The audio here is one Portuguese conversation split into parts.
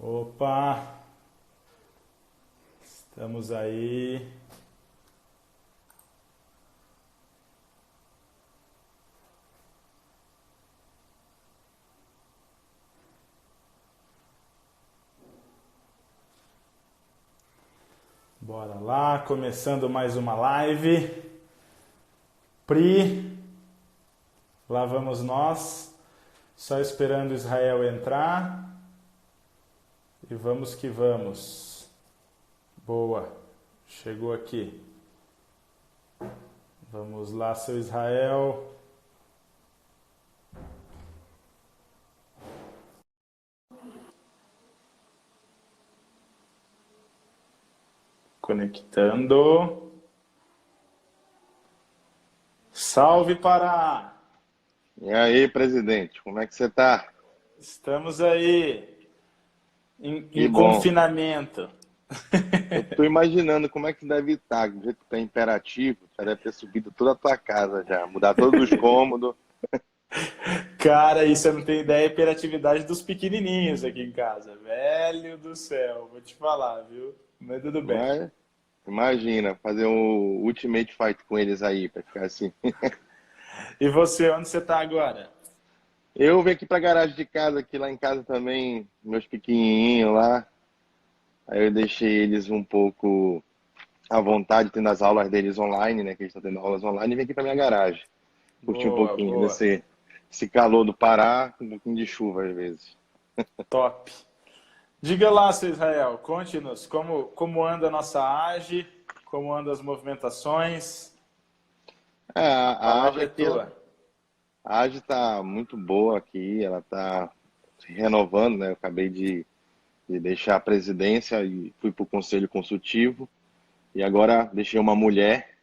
Opa, estamos aí. Bora lá, começando mais uma live. Pri, lá vamos nós, só esperando Israel entrar. E vamos que vamos. Boa, chegou aqui. Vamos lá, seu Israel. Conectando. Salve Pará! E aí, presidente, como é que você tá? Estamos aí Que em bom. confinamento. Eu tô imaginando como é que deve estar, do jeito que tá imperativo, já deve ter subido toda a tua casa já, mudar todos os cômodos. Cara, e você não tem ideia da hiperatividade dos pequenininhos aqui em casa. Velho do céu, vou te falar, viu? Mas tudo bem. Mas imagina, fazer um Ultimate Fight com eles aí, pra ficar assim. E você, onde você tá agora? Eu vim aqui pra garagem de casa, aqui lá em casa também, meus pequenininhos lá. Aí eu deixei eles um pouco à vontade, tendo as aulas deles online, né? Que eles estão tendo aulas online, e vim aqui pra minha garagem. Curtir um Boa, pouquinho boa. desse calor do Pará, com um pouquinho de chuva às vezes. Top. Diga lá, seu Israel, conte-nos como anda a nossa AGE, como andam as movimentações. É, A a AGE palavra é aqui, tua. a AGE está muito boa aqui, ela está se renovando, né? Eu acabei de deixar a presidência e fui para o conselho consultivo e agora deixei uma mulher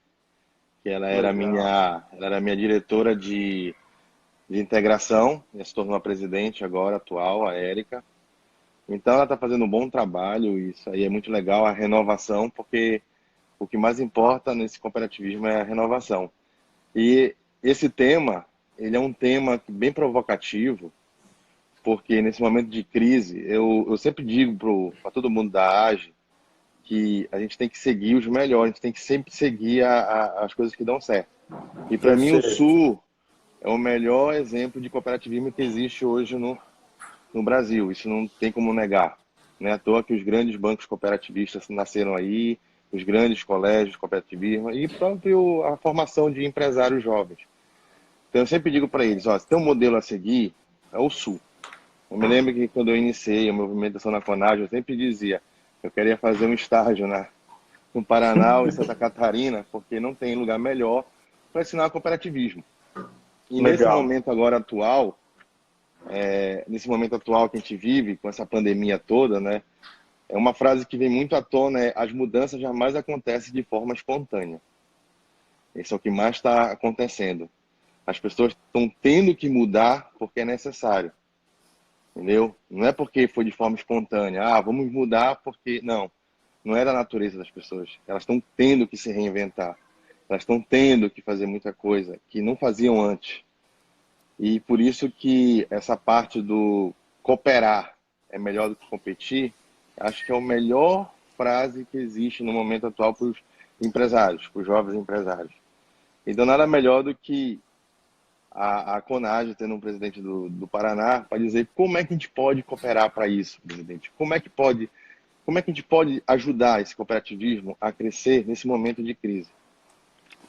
que Legal. ela era minha diretora de integração, e se tornou a presidente agora atual, a Érica. Então ela está fazendo um bom trabalho, e isso aí é muito legal, a renovação, porque o que mais importa nesse cooperativismo é a renovação. E esse tema, ele é um tema bem provocativo, porque nesse momento de crise, eu sempre digo para todo mundo da AGE que a gente tem que seguir os melhores, a gente tem que sempre seguir as coisas que dão certo. E para mim o Perfeito. Sul é o melhor exemplo de cooperativismo que existe hoje no Brasil, isso não tem como negar. Não é à toa que os grandes bancos cooperativistas nasceram aí, os grandes colégios cooperativismo e próprio a formação de empresários jovens. Então eu sempre digo para eles, ó, se tem um modelo a seguir, é o Sul. Eu me lembro que quando eu iniciei a movimentação na Conage, eu sempre dizia, eu queria fazer um estágio no Paraná ou em Santa Catarina, porque não tem lugar melhor para ensinar cooperativismo. E Legal. nesse momento atual que a gente vive, com essa pandemia toda, né, é uma frase que vem muito à tona, as mudanças jamais acontecem de forma espontânea. Isso é o que mais está acontecendo. As pessoas estão tendo que mudar porque é necessário. Entendeu? Não é porque foi de forma espontânea. Ah, vamos mudar porque... Não, não é da natureza das pessoas. Elas estão tendo que se reinventar. Elas estão tendo que fazer muita coisa que não faziam antes. E por isso que essa parte do cooperar é melhor do que competir, acho que é a melhor frase que existe no momento atual para os empresários, para os jovens empresários. Então nada melhor do que a CONAGE, tendo um presidente do Paraná, para dizer como é que a gente pode cooperar para isso, presidente. Como é que a gente pode ajudar esse cooperativismo a crescer nesse momento de crise?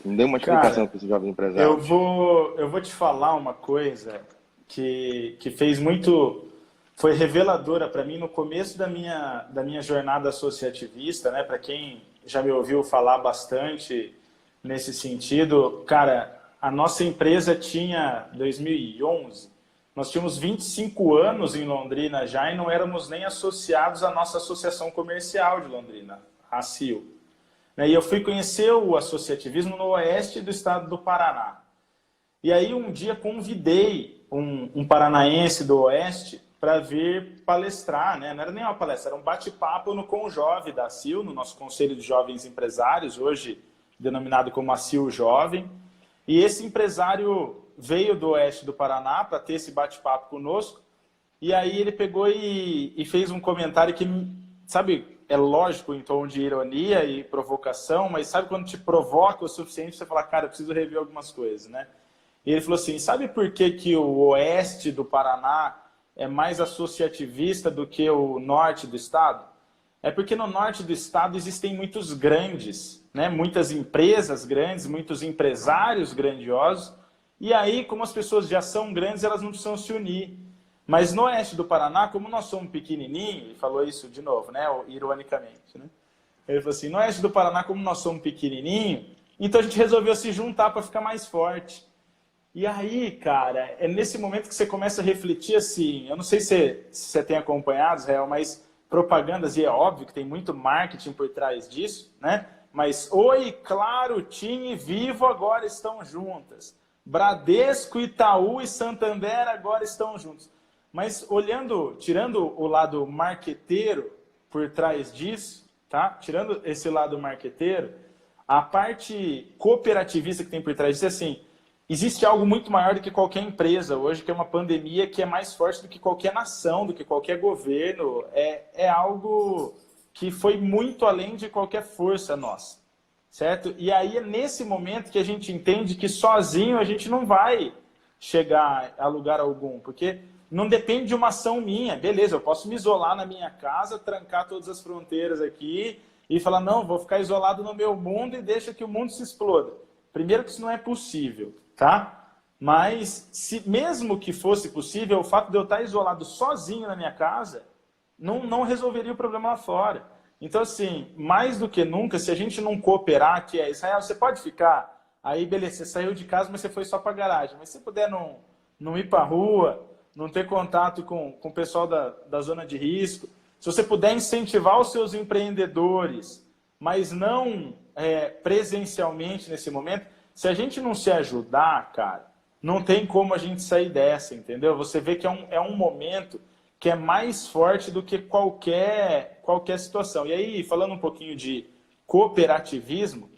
Me dê uma explicação Cara, para esses jovens eu empresários. vou, eu vou te falar uma coisa que fez muito, foi reveladora para mim no começo da minha jornada associativista, né? Para quem já me ouviu falar bastante nesse sentido, cara, a nossa empresa tinha 2011, nós tínhamos 25 anos em Londrina já e não éramos nem associados à nossa associação comercial de Londrina, a CIL. E eu fui conhecer o associativismo no oeste do estado do Paraná. E aí um dia convidei um paranaense do oeste para vir palestrar, né? Não era nem uma palestra, era um bate-papo no Conjove da CIL, no nosso Conselho de Jovens Empresários, hoje denominado como a CIL Jovem. E esse empresário veio do oeste do Paraná para ter esse bate-papo conosco. E aí ele pegou e fez um comentário que, sabe, é lógico em tom de ironia e provocação, mas sabe quando te provoca o suficiente você falar, cara, eu preciso rever algumas coisas, né? E ele falou assim, sabe por que que o oeste do Paraná é mais associativista do que o norte do estado? É porque no norte do estado existem muitos grandes, né? Muitas empresas grandes, muitos empresários grandiosos, e aí, como as pessoas já são grandes, elas não precisam se unir. Mas no oeste do Paraná, como nós somos pequenininho, ele falou isso de novo, né? Ironicamente, né? Ele falou assim, no oeste do Paraná, como nós somos pequenininho, então a gente resolveu se juntar para ficar mais forte. E aí, cara, é nesse momento que você começa a refletir assim, eu não sei se você tem acompanhado, Israel, mas propagandas, e é óbvio que tem muito marketing por trás disso, né? Mas Oi, Claro, TIM e Vivo agora estão juntas. Bradesco, Itaú e Santander agora estão juntos. Mas olhando, tirando o lado marqueteiro por trás disso, tá? Tirando esse lado marqueteiro, a parte cooperativista que tem por trás disso é assim, existe algo muito maior do que qualquer empresa hoje, que é uma pandemia que é mais forte do que qualquer nação, do que qualquer governo. É algo que foi muito além de qualquer força nossa, certo? E aí é nesse momento que a gente entende que sozinho a gente não vai chegar a lugar algum, porque não depende de uma ação minha. Beleza, eu posso me isolar na minha casa, trancar todas as fronteiras aqui e falar, não, vou ficar isolado no meu mundo e deixa que o mundo se exploda. Primeiro que isso não é possível, tá? Mas mesmo que fosse possível, o fato de eu estar isolado sozinho na minha casa não resolveria o problema lá fora. Então, assim, mais do que nunca, se a gente não cooperar, que é Israel, você pode ficar, aí beleza, você saiu de casa, mas você foi só para a garagem. Mas se você puder não ir para a rua, não ter contato com o pessoal da zona de risco, se você puder incentivar os seus empreendedores, mas não presencialmente nesse momento, se a gente não se ajudar, cara, não tem como a gente sair dessa, entendeu? Você vê que é um momento que é mais forte do que qualquer situação. E aí, falando um pouquinho de cooperativismo,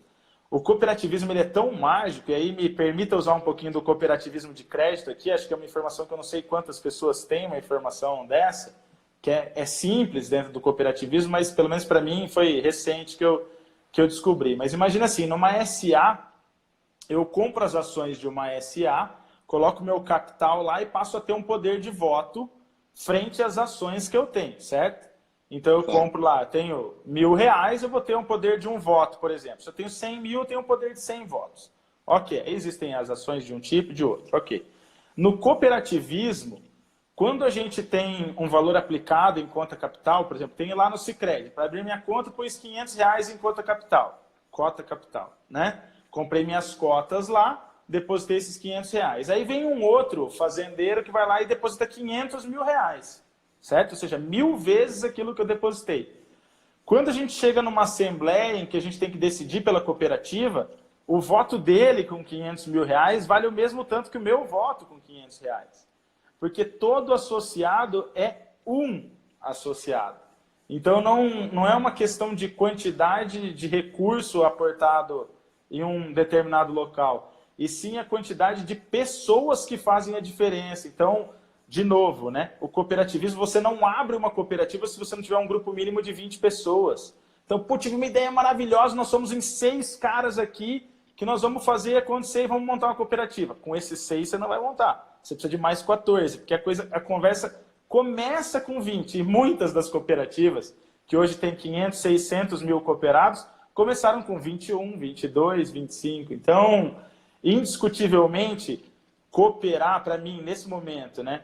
o cooperativismo ele é tão mágico, e aí me permita usar um pouquinho do cooperativismo de crédito aqui, acho que é uma informação que eu não sei quantas pessoas têm uma informação dessa, que é simples dentro do cooperativismo, mas pelo menos para mim foi recente que eu descobri. Mas imagina assim, numa SA, eu compro as ações de uma SA, coloco meu capital lá e passo a ter um poder de voto frente às ações que eu tenho, certo? Então eu compro lá, tenho R$1.000, eu vou ter um poder de um voto, por exemplo. Se eu tenho 100 mil, eu tenho um poder de 100 votos. Ok, existem as ações de um tipo e de outro, ok. No cooperativismo, quando a gente tem um valor aplicado em conta capital, por exemplo, tenho lá no Sicredi, para abrir minha conta, pus R$500 em cota capital, né? Comprei minhas cotas lá, depositei esses R$500. Aí vem um outro fazendeiro que vai lá e deposita R$500 mil, certo? Ou seja, 1000 vezes aquilo que eu depositei. Quando a gente chega numa assembleia em que a gente tem que decidir pela cooperativa, o voto dele com R$500 mil vale o mesmo tanto que o meu voto com R$500. Porque todo associado é um associado. Então não é uma questão de quantidade de recurso aportado em um determinado local, e sim a quantidade de pessoas que fazem a diferença. Então, de novo, né? O cooperativismo, você não abre uma cooperativa se você não tiver um grupo mínimo de 20 pessoas. Então, pô, tive uma ideia maravilhosa, nós somos em 6 caras aqui, que nós vamos fazer acontecer e vamos montar uma cooperativa. Com esses 6 você não vai montar, você precisa de mais 14, porque a conversa começa com 20, e muitas das cooperativas, que hoje tem 500, 600 mil cooperados, começaram com 21, 22, 25. Então, indiscutivelmente, cooperar, para mim, nesse momento, né?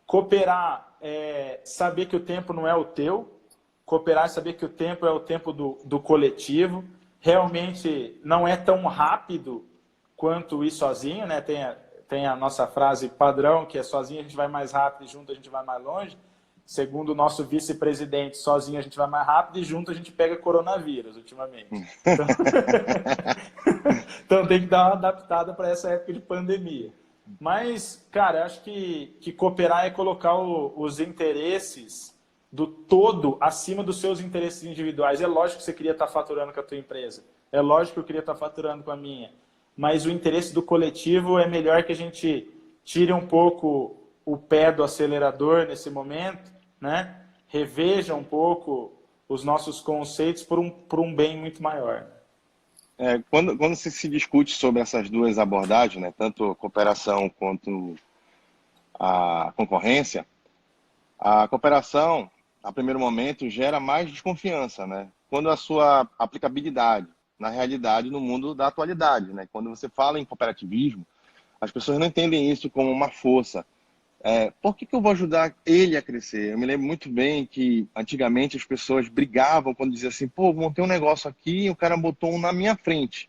Cooperar é saber que o tempo não é o teu, cooperar é saber que o tempo é o tempo do coletivo, realmente não é tão rápido quanto ir sozinho, né? Tem a nossa frase padrão, que é sozinho a gente vai mais rápido e junto a gente vai mais longe. Segundo o nosso vice-presidente, sozinho a gente vai mais rápido e junto a gente pega coronavírus, ultimamente. Então tem que dar uma adaptada para essa época de pandemia. Mas, cara, eu acho que cooperar é colocar os interesses do todo acima dos seus interesses individuais. É lógico que você queria estar faturando com a tua empresa. É lógico que eu queria estar faturando com a minha. Mas o interesse do coletivo é melhor que a gente tire um pouco o pé do acelerador nesse momento, né? Reveja um pouco os nossos conceitos por um bem muito maior. Quando se discute sobre essas duas abordagens, né, tanto a cooperação quanto a concorrência, a cooperação, a primeiro momento, gera mais desconfiança, né? Quando a sua aplicabilidade na realidade, no mundo da atualidade, né? Quando você fala em cooperativismo, as pessoas não entendem isso como uma força. Por que eu vou ajudar ele a crescer? Eu me lembro muito bem que antigamente as pessoas brigavam quando diziam assim, pô, montei um negócio aqui e o cara botou um na minha frente.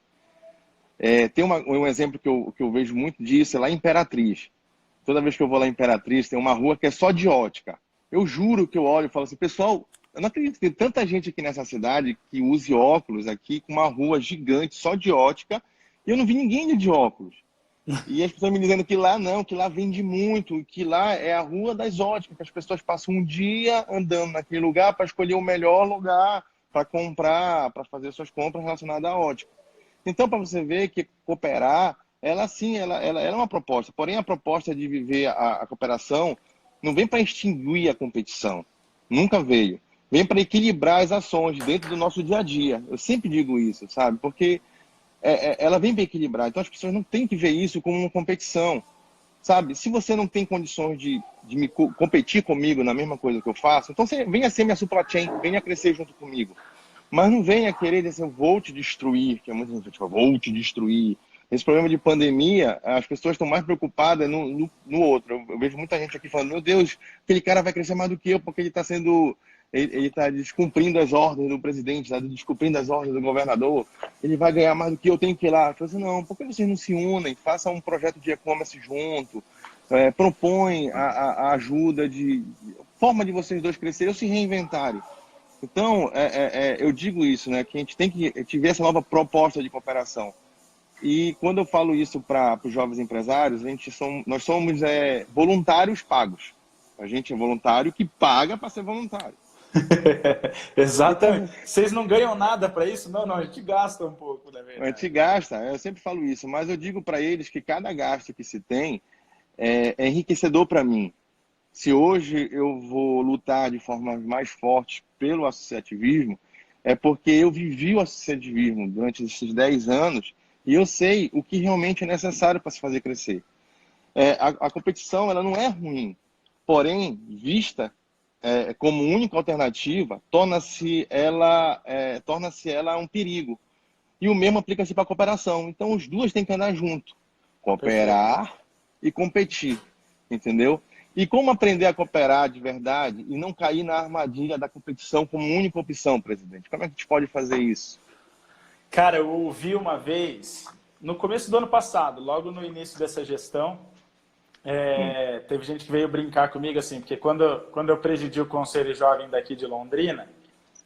Tem um exemplo que eu vejo muito disso, é lá em Imperatriz. Toda vez que eu vou lá em Imperatriz, tem uma rua que é só de ótica. Eu juro que eu olho e falo assim, pessoal, eu não acredito que tem tanta gente aqui nessa cidade que use óculos aqui, com uma rua gigante só de ótica, e eu não vi ninguém de óculos. E as pessoas me dizendo que lá não, que lá vende muito, que lá é a rua das óticas, que as pessoas passam um dia andando naquele lugar para escolher o melhor lugar para comprar, para fazer suas compras relacionadas à ótica. Então, para você ver que cooperar, ela sim, ela é uma proposta. Porém, a proposta de viver a cooperação não vem para extinguir a competição. Nunca veio. Vem para equilibrar as ações dentro do nosso dia a dia. Eu sempre digo isso, sabe? Porque ela vem para equilibrar. Então, as pessoas não têm que ver isso como uma competição, sabe? Se você não tem condições de competir comigo na mesma coisa que eu faço, então você venha ser minha supply chain, venha crescer junto comigo. Mas não venha querer dizer, eu vou te destruir, que é muita gente fala, vou te destruir. Esse problema de pandemia, as pessoas estão mais preocupadas no outro. Eu vejo muita gente aqui falando, meu Deus, aquele cara vai crescer mais do que eu, porque ele está sendo... Ele está descumprindo as ordens do presidente, está descumprindo as ordens do governador, ele vai ganhar mais do que eu, tenho que ir lá. Eu falo assim, não, por que vocês não se unem? Façam um projeto de e-commerce junto, propõem a ajuda forma de vocês dois crescerem ou se reinventarem. Então, eu digo isso, né, que a gente tem que tiver essa nova proposta de cooperação. E quando eu falo isso para os jovens empresários, nós somos voluntários pagos. A gente é voluntário que paga para ser voluntário. Exatamente. Então, vocês não ganham nada para isso? Não, a gente gasta um pouco, na verdade. A gente gasta, eu sempre falo isso, mas eu digo para eles que cada gasto que se tem é enriquecedor para mim. Se hoje eu vou lutar de forma mais forte pelo associativismo, é porque eu vivi o associativismo durante esses 10 anos e eu sei o que realmente é necessário para se fazer crescer. A competição ela não é ruim, porém, vista como única alternativa, torna-se ela um perigo. E o mesmo aplica-se para a cooperação. Então, os duas têm que andar junto. Cooperar e competir, entendeu? E como aprender a cooperar de verdade e não cair na armadilha da competição como única opção, presidente? Como é que a gente pode fazer isso? Cara, eu ouvi uma vez, no começo do ano passado, logo no início dessa gestão, teve gente que veio brincar comigo assim, porque quando eu presidi o Conselho Jovem daqui de Londrina,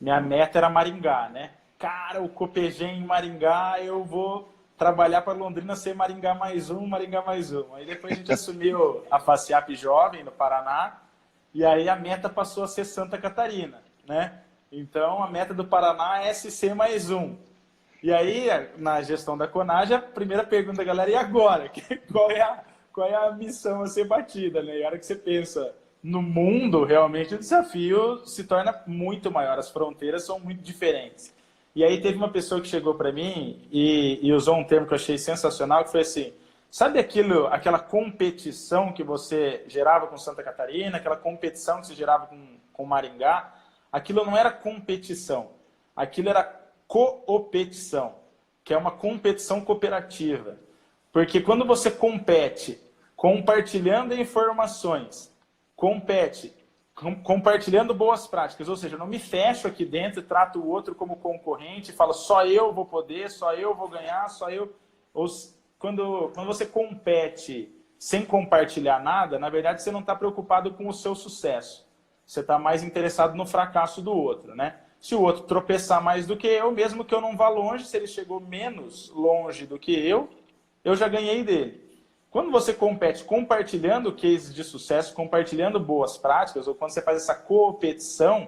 minha meta era Maringá, né? Cara, o Copegem em Maringá, eu vou trabalhar para Londrina ser Maringá mais um, Maringá mais um. Aí depois a gente assumiu a FACIAP Jovem no Paraná, e aí a meta passou a ser Santa Catarina, né? Então a meta do Paraná é SC mais um. E aí, na gestão da Conage, a primeira pergunta da galera, e agora? Qual é a missão a ser batida, né? E a hora que você pensa no mundo, realmente o desafio se torna muito maior, as fronteiras são muito diferentes. E aí teve uma pessoa que chegou para mim e usou um termo que eu achei sensacional, que foi assim, sabe aquela competição que você gerava com Santa Catarina, aquela competição que você gerava com Maringá? Aquilo não era competição, aquilo era coopetição, que é uma competição cooperativa. Porque quando você compete compartilhando informações, compete compartilhando boas práticas, ou seja, eu não me fecho aqui dentro e trato o outro como concorrente e falo só eu vou poder, só eu vou ganhar, só eu... Quando você compete sem compartilhar nada, na verdade você não está preocupado com o seu sucesso. Você está mais interessado no fracasso do outro, né? Se o outro tropeçar mais do que eu, mesmo que eu não vá longe, se ele chegou menos longe do que eu já ganhei dele. Quando você compete compartilhando cases de sucesso, compartilhando boas práticas, ou quando você faz essa competição,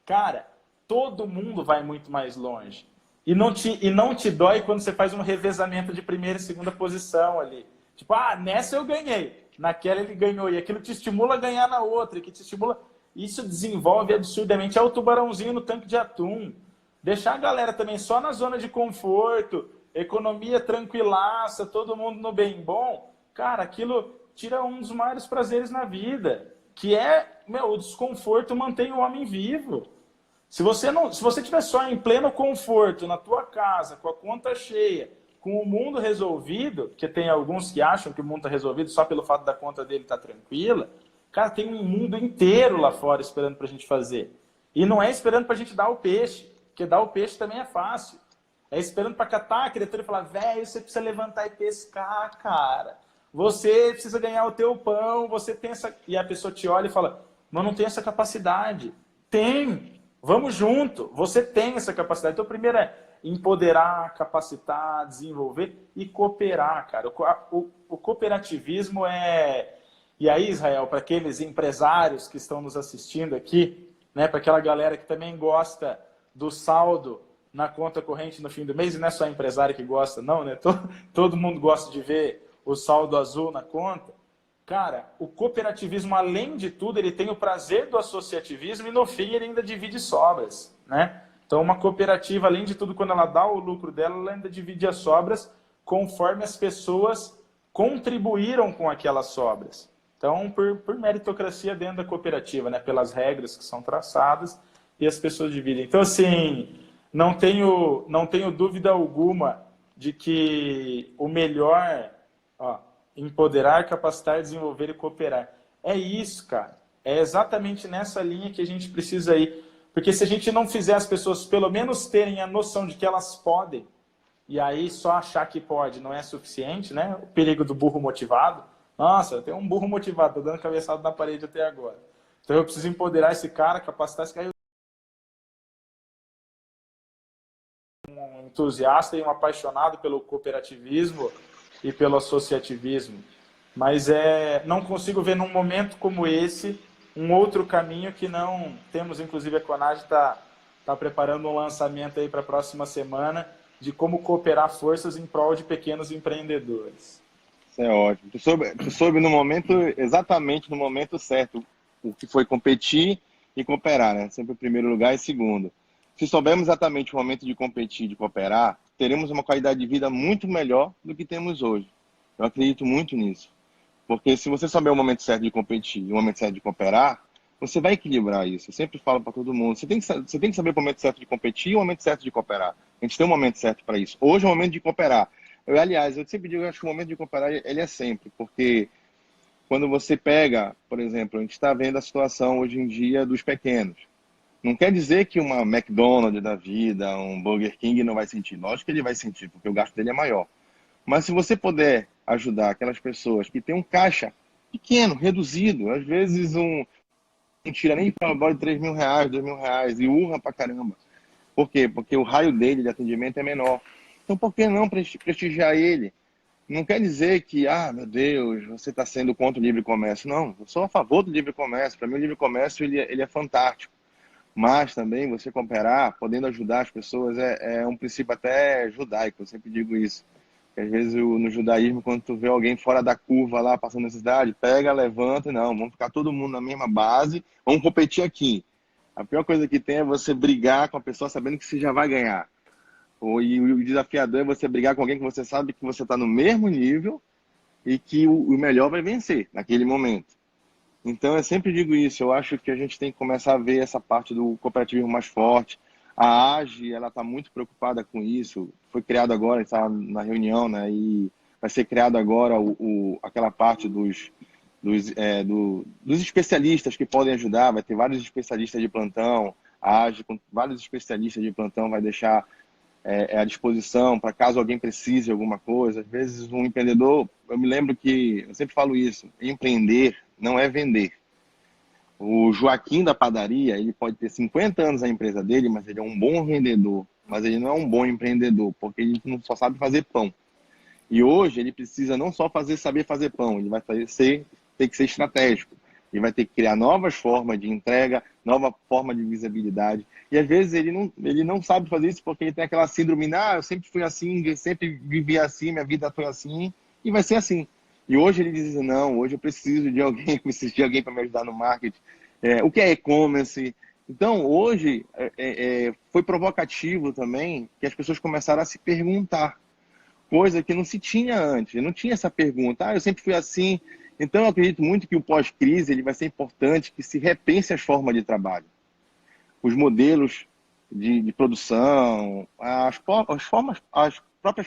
cara, todo mundo vai muito mais longe. E não te dói quando você faz um revezamento de primeira e segunda posição ali. Tipo, nessa eu ganhei. naquela ele ganhou, e aquilo te estimula a ganhar na outra, que te estimula... Isso desenvolve absurdamente. É o tubarãozinho no tanque de atum. Deixar a galera também só na zona de conforto, economia tranquilaça, todo mundo no bem bom, cara, aquilo tira um dos maiores prazeres na vida, que é, o desconforto mantém o homem vivo. Se você estiver só em pleno conforto, na tua casa, com a conta cheia, com o mundo resolvido, porque tem alguns que acham que o mundo está resolvido só pelo fato da conta dele estar tranquila, cara, tem um mundo inteiro lá fora esperando para a gente fazer. E não é esperando para a gente dar o peixe, porque dar o peixe também é fácil. É esperando para catar a criatura e falar, velho, você precisa levantar e pescar, cara. Você precisa ganhar o teu pão, você tem essa... E a pessoa te olha e fala, mas não tem essa capacidade. Tem! Vamos junto! Você tem essa capacidade. Então, primeiro é empoderar, capacitar, desenvolver e cooperar, cara. O cooperativismo é... E aí, Israel, para aqueles empresários que estão nos assistindo aqui, né, para aquela galera que também gosta do saldo na conta corrente no fim do mês, e não é só empresário que gosta, não, né? Todo mundo gosta de ver o saldo azul na conta. Cara, o cooperativismo, além de tudo, ele tem o prazer do associativismo e, no fim, ele ainda divide sobras, né? Então, uma cooperativa, além de tudo, quando ela dá o lucro dela, ela ainda divide as sobras conforme as pessoas contribuíram com aquelas sobras. Então, por meritocracia dentro da cooperativa, né? Pelas regras que são traçadas e as pessoas dividem. Então, assim, não tenho dúvida alguma de que o melhor, empoderar, capacitar, desenvolver e cooperar. É isso, cara. É exatamente nessa linha que a gente precisa ir. Porque se a gente não fizer as pessoas pelo menos terem a noção de que elas podem, e aí só achar que pode não é suficiente, né? O perigo do burro motivado. Nossa, tem um burro motivado, tô dando cabeçada na parede até agora. Então eu preciso empoderar esse cara, capacitar esse cara. Um entusiasta e um apaixonado pelo cooperativismo e pelo associativismo. Mas não consigo ver num momento como esse um outro caminho que não temos. Inclusive a Conage está preparando um lançamento aí para a próxima semana de como cooperar forças em prol de pequenos empreendedores. Isso é ótimo. Tu soube no momento, exatamente no momento certo, o que foi competir e cooperar, né? Sempre o primeiro lugar e segundo. Se soubermos exatamente o momento de competir e de cooperar, teremos uma qualidade de vida muito melhor do que temos hoje. Eu acredito muito nisso. Porque se você souber o momento certo de competir e o momento certo de cooperar, você vai equilibrar isso. Eu sempre falo para todo mundo, você tem que saber o momento certo de competir e o momento certo de cooperar. A gente tem um momento certo para isso. Hoje é o momento de cooperar. Aliás, eu sempre digo, eu acho que o momento de cooperar, ele é sempre. Porque quando você pega, por exemplo, a gente está vendo a situação hoje em dia dos pequenos. Não quer dizer que uma McDonald's da vida, um Burger King não vai sentir. Lógico que ele vai sentir, porque o gasto dele é maior. Mas se você puder ajudar aquelas pessoas que têm um caixa pequeno, reduzido, às vezes não tira nem para o de R$3.000, R$2.000 e urra pra caramba. Por quê? Porque o raio dele de atendimento é menor. Então por que não prestigiar ele? Não quer dizer que, meu Deus, você está sendo contra o livre comércio. Não, eu sou a favor do livre comércio. Para mim o livre comércio ele é fantástico. Mas também você cooperar, podendo ajudar as pessoas, é um princípio até judaico, eu sempre digo isso. Às vezes no judaísmo, quando tu vê alguém fora da curva lá, passando necessidade, pega, levanta, não, vamos ficar todo mundo na mesma base, vamos competir aqui. A pior coisa que tem é você brigar com a pessoa sabendo que você já vai ganhar. E o desafiador é você brigar com alguém que você sabe que você está no mesmo nível e que o melhor vai vencer naquele momento. Então, eu sempre digo isso, eu acho que a gente tem que começar a ver essa parte do cooperativismo mais forte. A AGE, ela está muito preocupada com isso, foi criado agora, está na reunião, né, e vai ser criado agora aquela parte dos especialistas que podem ajudar, vai ter vários especialistas de plantão, a AGE com vários especialistas de plantão vai deixar à disposição para caso alguém precise de alguma coisa. Às vezes um empreendedor, eu me lembro que, eu sempre falo isso, empreender não é vender. O Joaquim da padaria, ele pode ter 50 anos na empresa dele, mas ele é um bom vendedor, mas ele não é um bom empreendedor, porque ele não só sabe fazer pão. E hoje ele precisa não só saber fazer pão, ele vai ter que ser estratégico. Ele vai ter que criar novas formas de entrega, nova forma de visibilidade. E às vezes ele não sabe fazer isso porque ele tem aquela síndrome, eu sempre fui assim, eu sempre vivi assim, minha vida foi assim, e vai ser assim. E hoje ele diz, não, hoje eu preciso de alguém, preciso de alguém para me ajudar no marketing. O que é e-commerce? Então, hoje, foi provocativo também que as pessoas começaram a se perguntar, coisa que não se tinha antes. Não tinha essa pergunta, eu sempre fui assim. Então, eu acredito muito que o pós-crise ele vai ser importante que se repense as formas de trabalho. Os modelos de produção, as próprias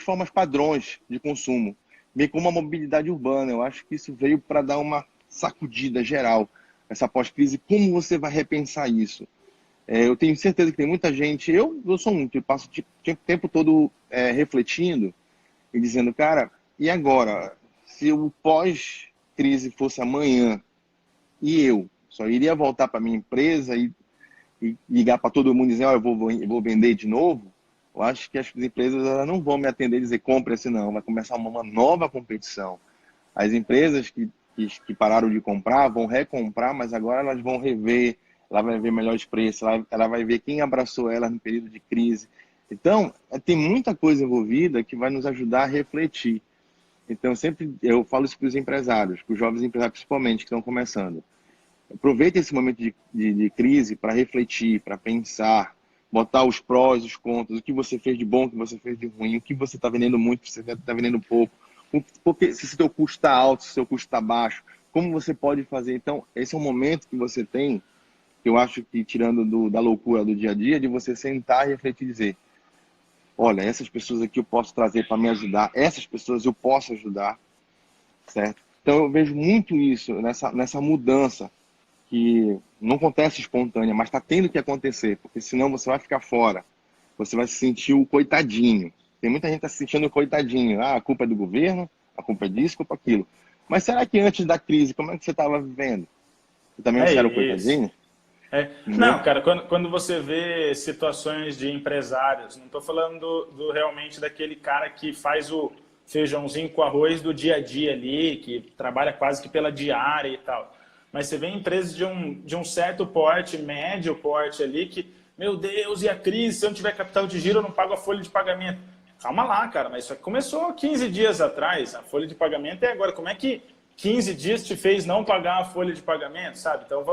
formas padrões de consumo, bem como a mobilidade urbana. Eu acho que isso veio para dar uma sacudida geral, essa pós-crise. Como você vai repensar isso? Eu tenho certeza que tem muita gente, eu sou um que passo o tempo todo refletindo e dizendo, cara, e agora? Se o pós-crise fosse amanhã e eu só iria voltar para minha empresa e ligar para todo mundo e dizer, eu vou vender de novo, eu acho que as empresas elas não vão me atender e dizer, compre esse não, vai começar uma nova competição. As empresas que pararam de comprar vão recomprar, mas agora elas vão rever, ela vai ver melhores preços, ela vai ver quem abraçou ela no período de crise. Então, tem muita coisa envolvida que vai nos ajudar a refletir. Então, sempre eu falo isso para os empresários, para os jovens empresários principalmente, que estão começando. Aproveita esse momento de crise para refletir, para pensar, botar os prós, os contras, o que você fez de bom, o que você fez de ruim, o que você está vendendo muito, o que você está vendendo pouco, porque se o seu custo está alto, se o seu custo está baixo, como você pode fazer. Então, esse é um momento que você tem, que eu acho que tirando da loucura do dia a dia, de você sentar e refletir e dizer, olha, essas pessoas aqui eu posso trazer para me ajudar, essas pessoas eu posso ajudar, certo? Então, eu vejo muito isso nessa mudança, que não acontece espontânea, mas está tendo que acontecer, porque senão você vai ficar fora. Você vai se sentir o coitadinho. Tem muita gente que está se sentindo o coitadinho. A culpa é do governo, a culpa é disso, a culpa é aquilo. Mas será que antes da crise, como é que você estava vivendo? Você também É não era o isso. coitadinho? Entendeu? Não, cara, quando você vê situações de empresários, não estou falando realmente daquele cara que faz o feijãozinho com arroz do dia a dia ali, que trabalha quase que pela diária e tal. Mas você vê empresas de um certo porte, médio porte ali, que, meu Deus, e a crise? Se eu não tiver capital de giro, eu não pago a folha de pagamento. Calma lá, cara, mas isso aqui começou 15 dias atrás. A folha de pagamento é agora. Como é que 15 dias te fez não pagar a folha de pagamento, sabe? Então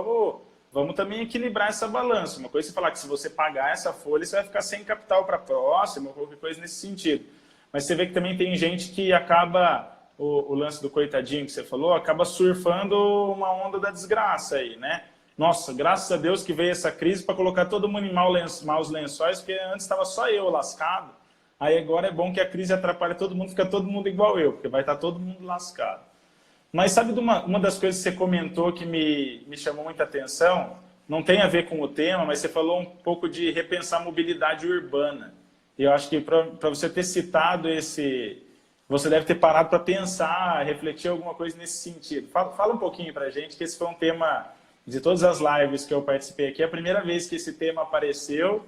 vamos também equilibrar essa balança. Uma coisa é você falar que se você pagar essa folha, você vai ficar sem capital para a próxima, ou qualquer coisa nesse sentido. Mas você vê que também tem gente que acaba, o lance do coitadinho que você falou, acaba surfando uma onda da desgraça aí, né? Nossa, graças a Deus que veio essa crise para colocar todo mundo em maus lençóis, porque antes estava só eu lascado. Aí agora é bom que a crise atrapalha todo mundo, fica todo mundo igual eu, porque vai estar todo mundo lascado. Mas sabe de uma das coisas que você comentou que me chamou muita atenção? Não tem a ver com o tema, mas você falou um pouco de repensar a mobilidade urbana. E eu acho que para você ter citado esse... Você deve ter parado para pensar, refletir alguma coisa nesse sentido. Fala um pouquinho para a gente, que esse foi um tema de todas as lives que eu participei aqui. É a primeira vez que esse tema apareceu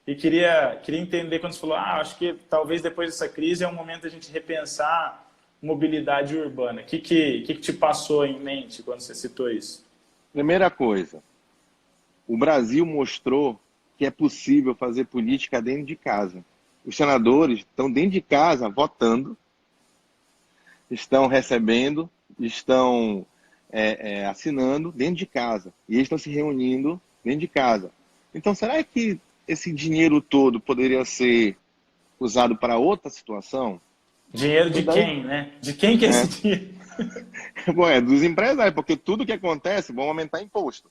e queria entender quando você falou, acho que talvez depois dessa crise é um momento a gente repensar mobilidade urbana. O que te passou em mente quando você citou isso? Primeira coisa, o Brasil mostrou que é possível fazer política dentro de casa. Os senadores estão dentro de casa votando, estão recebendo, estão assinando dentro de casa. E eles estão se reunindo dentro de casa. Então, será que esse dinheiro todo poderia ser usado para outra situação? Dinheiro de quem, né? De quem que é esse dinheiro? Bom, dos empresários, porque tudo que acontece, vão aumentar imposto.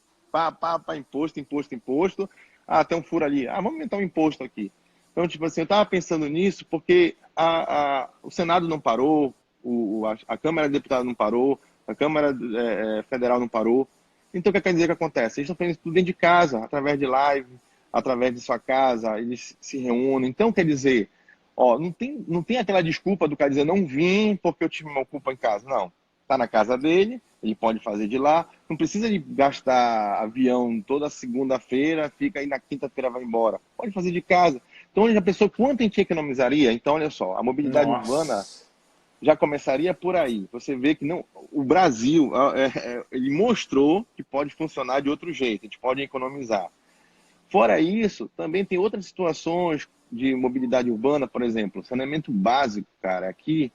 Imposto. Tem um furo ali. Vamos aumentar o imposto aqui. Então, tipo assim, eu estava pensando nisso porque o Senado não parou, a Câmara de Deputados não parou, a Câmara Federal não parou. Então, o que quer dizer que acontece? Eles estão fazendo tudo dentro de casa, através de live, através de sua casa, eles se reúnem. Então, quer dizer, não tem aquela desculpa do cara dizer não vim porque eu tive uma culpa em casa. Não. Está na casa dele, ele pode fazer de lá. Não precisa de gastar avião toda segunda-feira, fica aí na quinta-feira vai embora. Pode fazer de casa. Então, já pensou quanto a gente economizaria? Então, olha só, a mobilidade urbana já começaria por aí. Você vê que o Brasil ele mostrou que pode funcionar de outro jeito, a gente pode economizar. Fora isso, também tem outras situações de mobilidade urbana, por exemplo, saneamento básico, cara. Aqui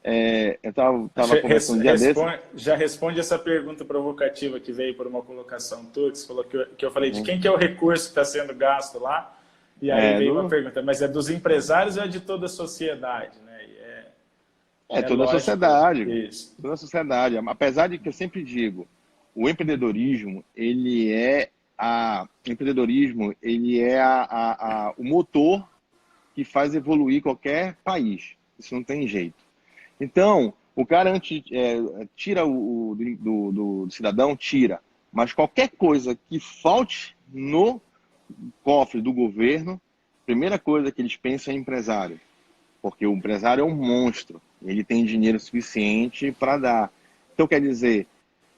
Eu estava conversando um dia desse. Já responde essa pergunta provocativa que veio por uma colocação tua, que você falou que eu falei de quem que é o recurso que está sendo gasto lá, e aí veio uma pergunta, mas é dos empresários ou é de toda a sociedade, né? Toda a lógico, sociedade. isso. Toda a sociedade. Apesar de que eu sempre digo, o empreendedorismo, o motor que faz evoluir qualquer país. Isso não tem jeito. Então, o cara tira do cidadão, tira. Mas qualquer coisa que falte no cofre do governo, a primeira coisa que eles pensam é empresário. Porque o empresário é um monstro. Ele tem dinheiro suficiente para dar. Então, quer dizer,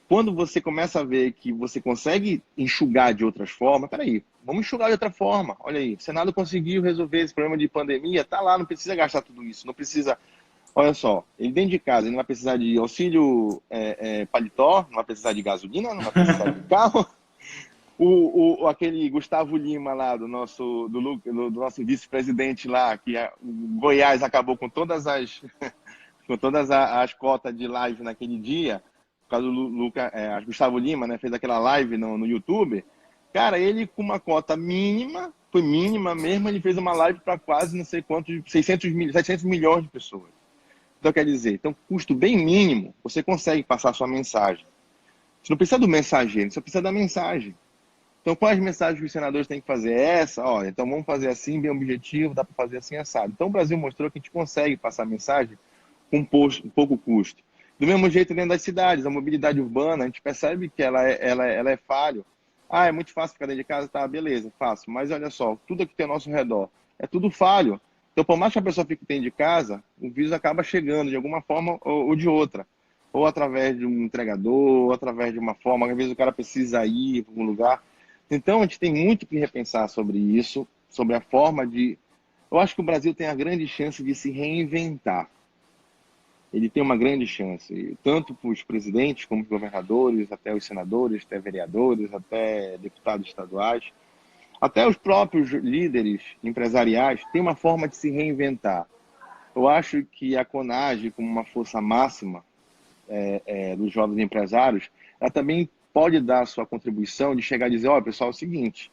quando você começa a ver que você consegue enxugar de outras formas, peraí, vamos enxugar de outra forma. Olha aí, o Senado conseguiu resolver esse problema de pandemia, tá lá, não precisa gastar tudo isso, não precisa. Olha só, ele dentro de casa, ele não vai precisar de auxílio paletó, não vai precisar de gasolina, não vai precisar de carro. Aquele Gustavo Lima lá, do nosso vice-presidente lá, que o Goiás acabou com todas as cotas de live naquele dia, por causa do Gustavo Lima, né, fez aquela live no YouTube. Cara, ele com uma cota mínima, foi mínima mesmo, ele fez uma live para quase não sei quantos, 700 milhões de pessoas. Então, quer dizer, custo bem mínimo, você consegue passar a sua mensagem. Você não precisa do mensageiro, você precisa da mensagem. Então, quais mensagens que os senadores têm que fazer? Olha, então vamos fazer assim, bem objetivo, dá para fazer assim, assado. Então, o Brasil mostrou que a gente consegue passar a mensagem com pouco custo. Do mesmo jeito, dentro das cidades, a mobilidade urbana, a gente percebe que ela é falho. É muito fácil ficar dentro de casa, tá, beleza, fácil. Mas olha só, tudo aqui que tem ao nosso redor é tudo falho. Então, por mais que a pessoa fique dentro de casa, o vírus acaba chegando de alguma forma ou de outra. Ou através de um entregador, ou através de uma forma, às vezes o cara precisa ir para algum lugar. Então, a gente tem muito que repensar sobre isso, sobre a forma de... Eu acho que o Brasil tem a grande chance de se reinventar. Ele tem uma grande chance, tanto para os presidentes, como os governadores, até os senadores, até vereadores, até deputados estaduais, até os próprios líderes empresariais têm uma forma de se reinventar. Eu acho que a CONAGE, como uma força máxima dos jovens empresários, ela também pode dar a sua contribuição de chegar e dizer, olha, pessoal, é o seguinte,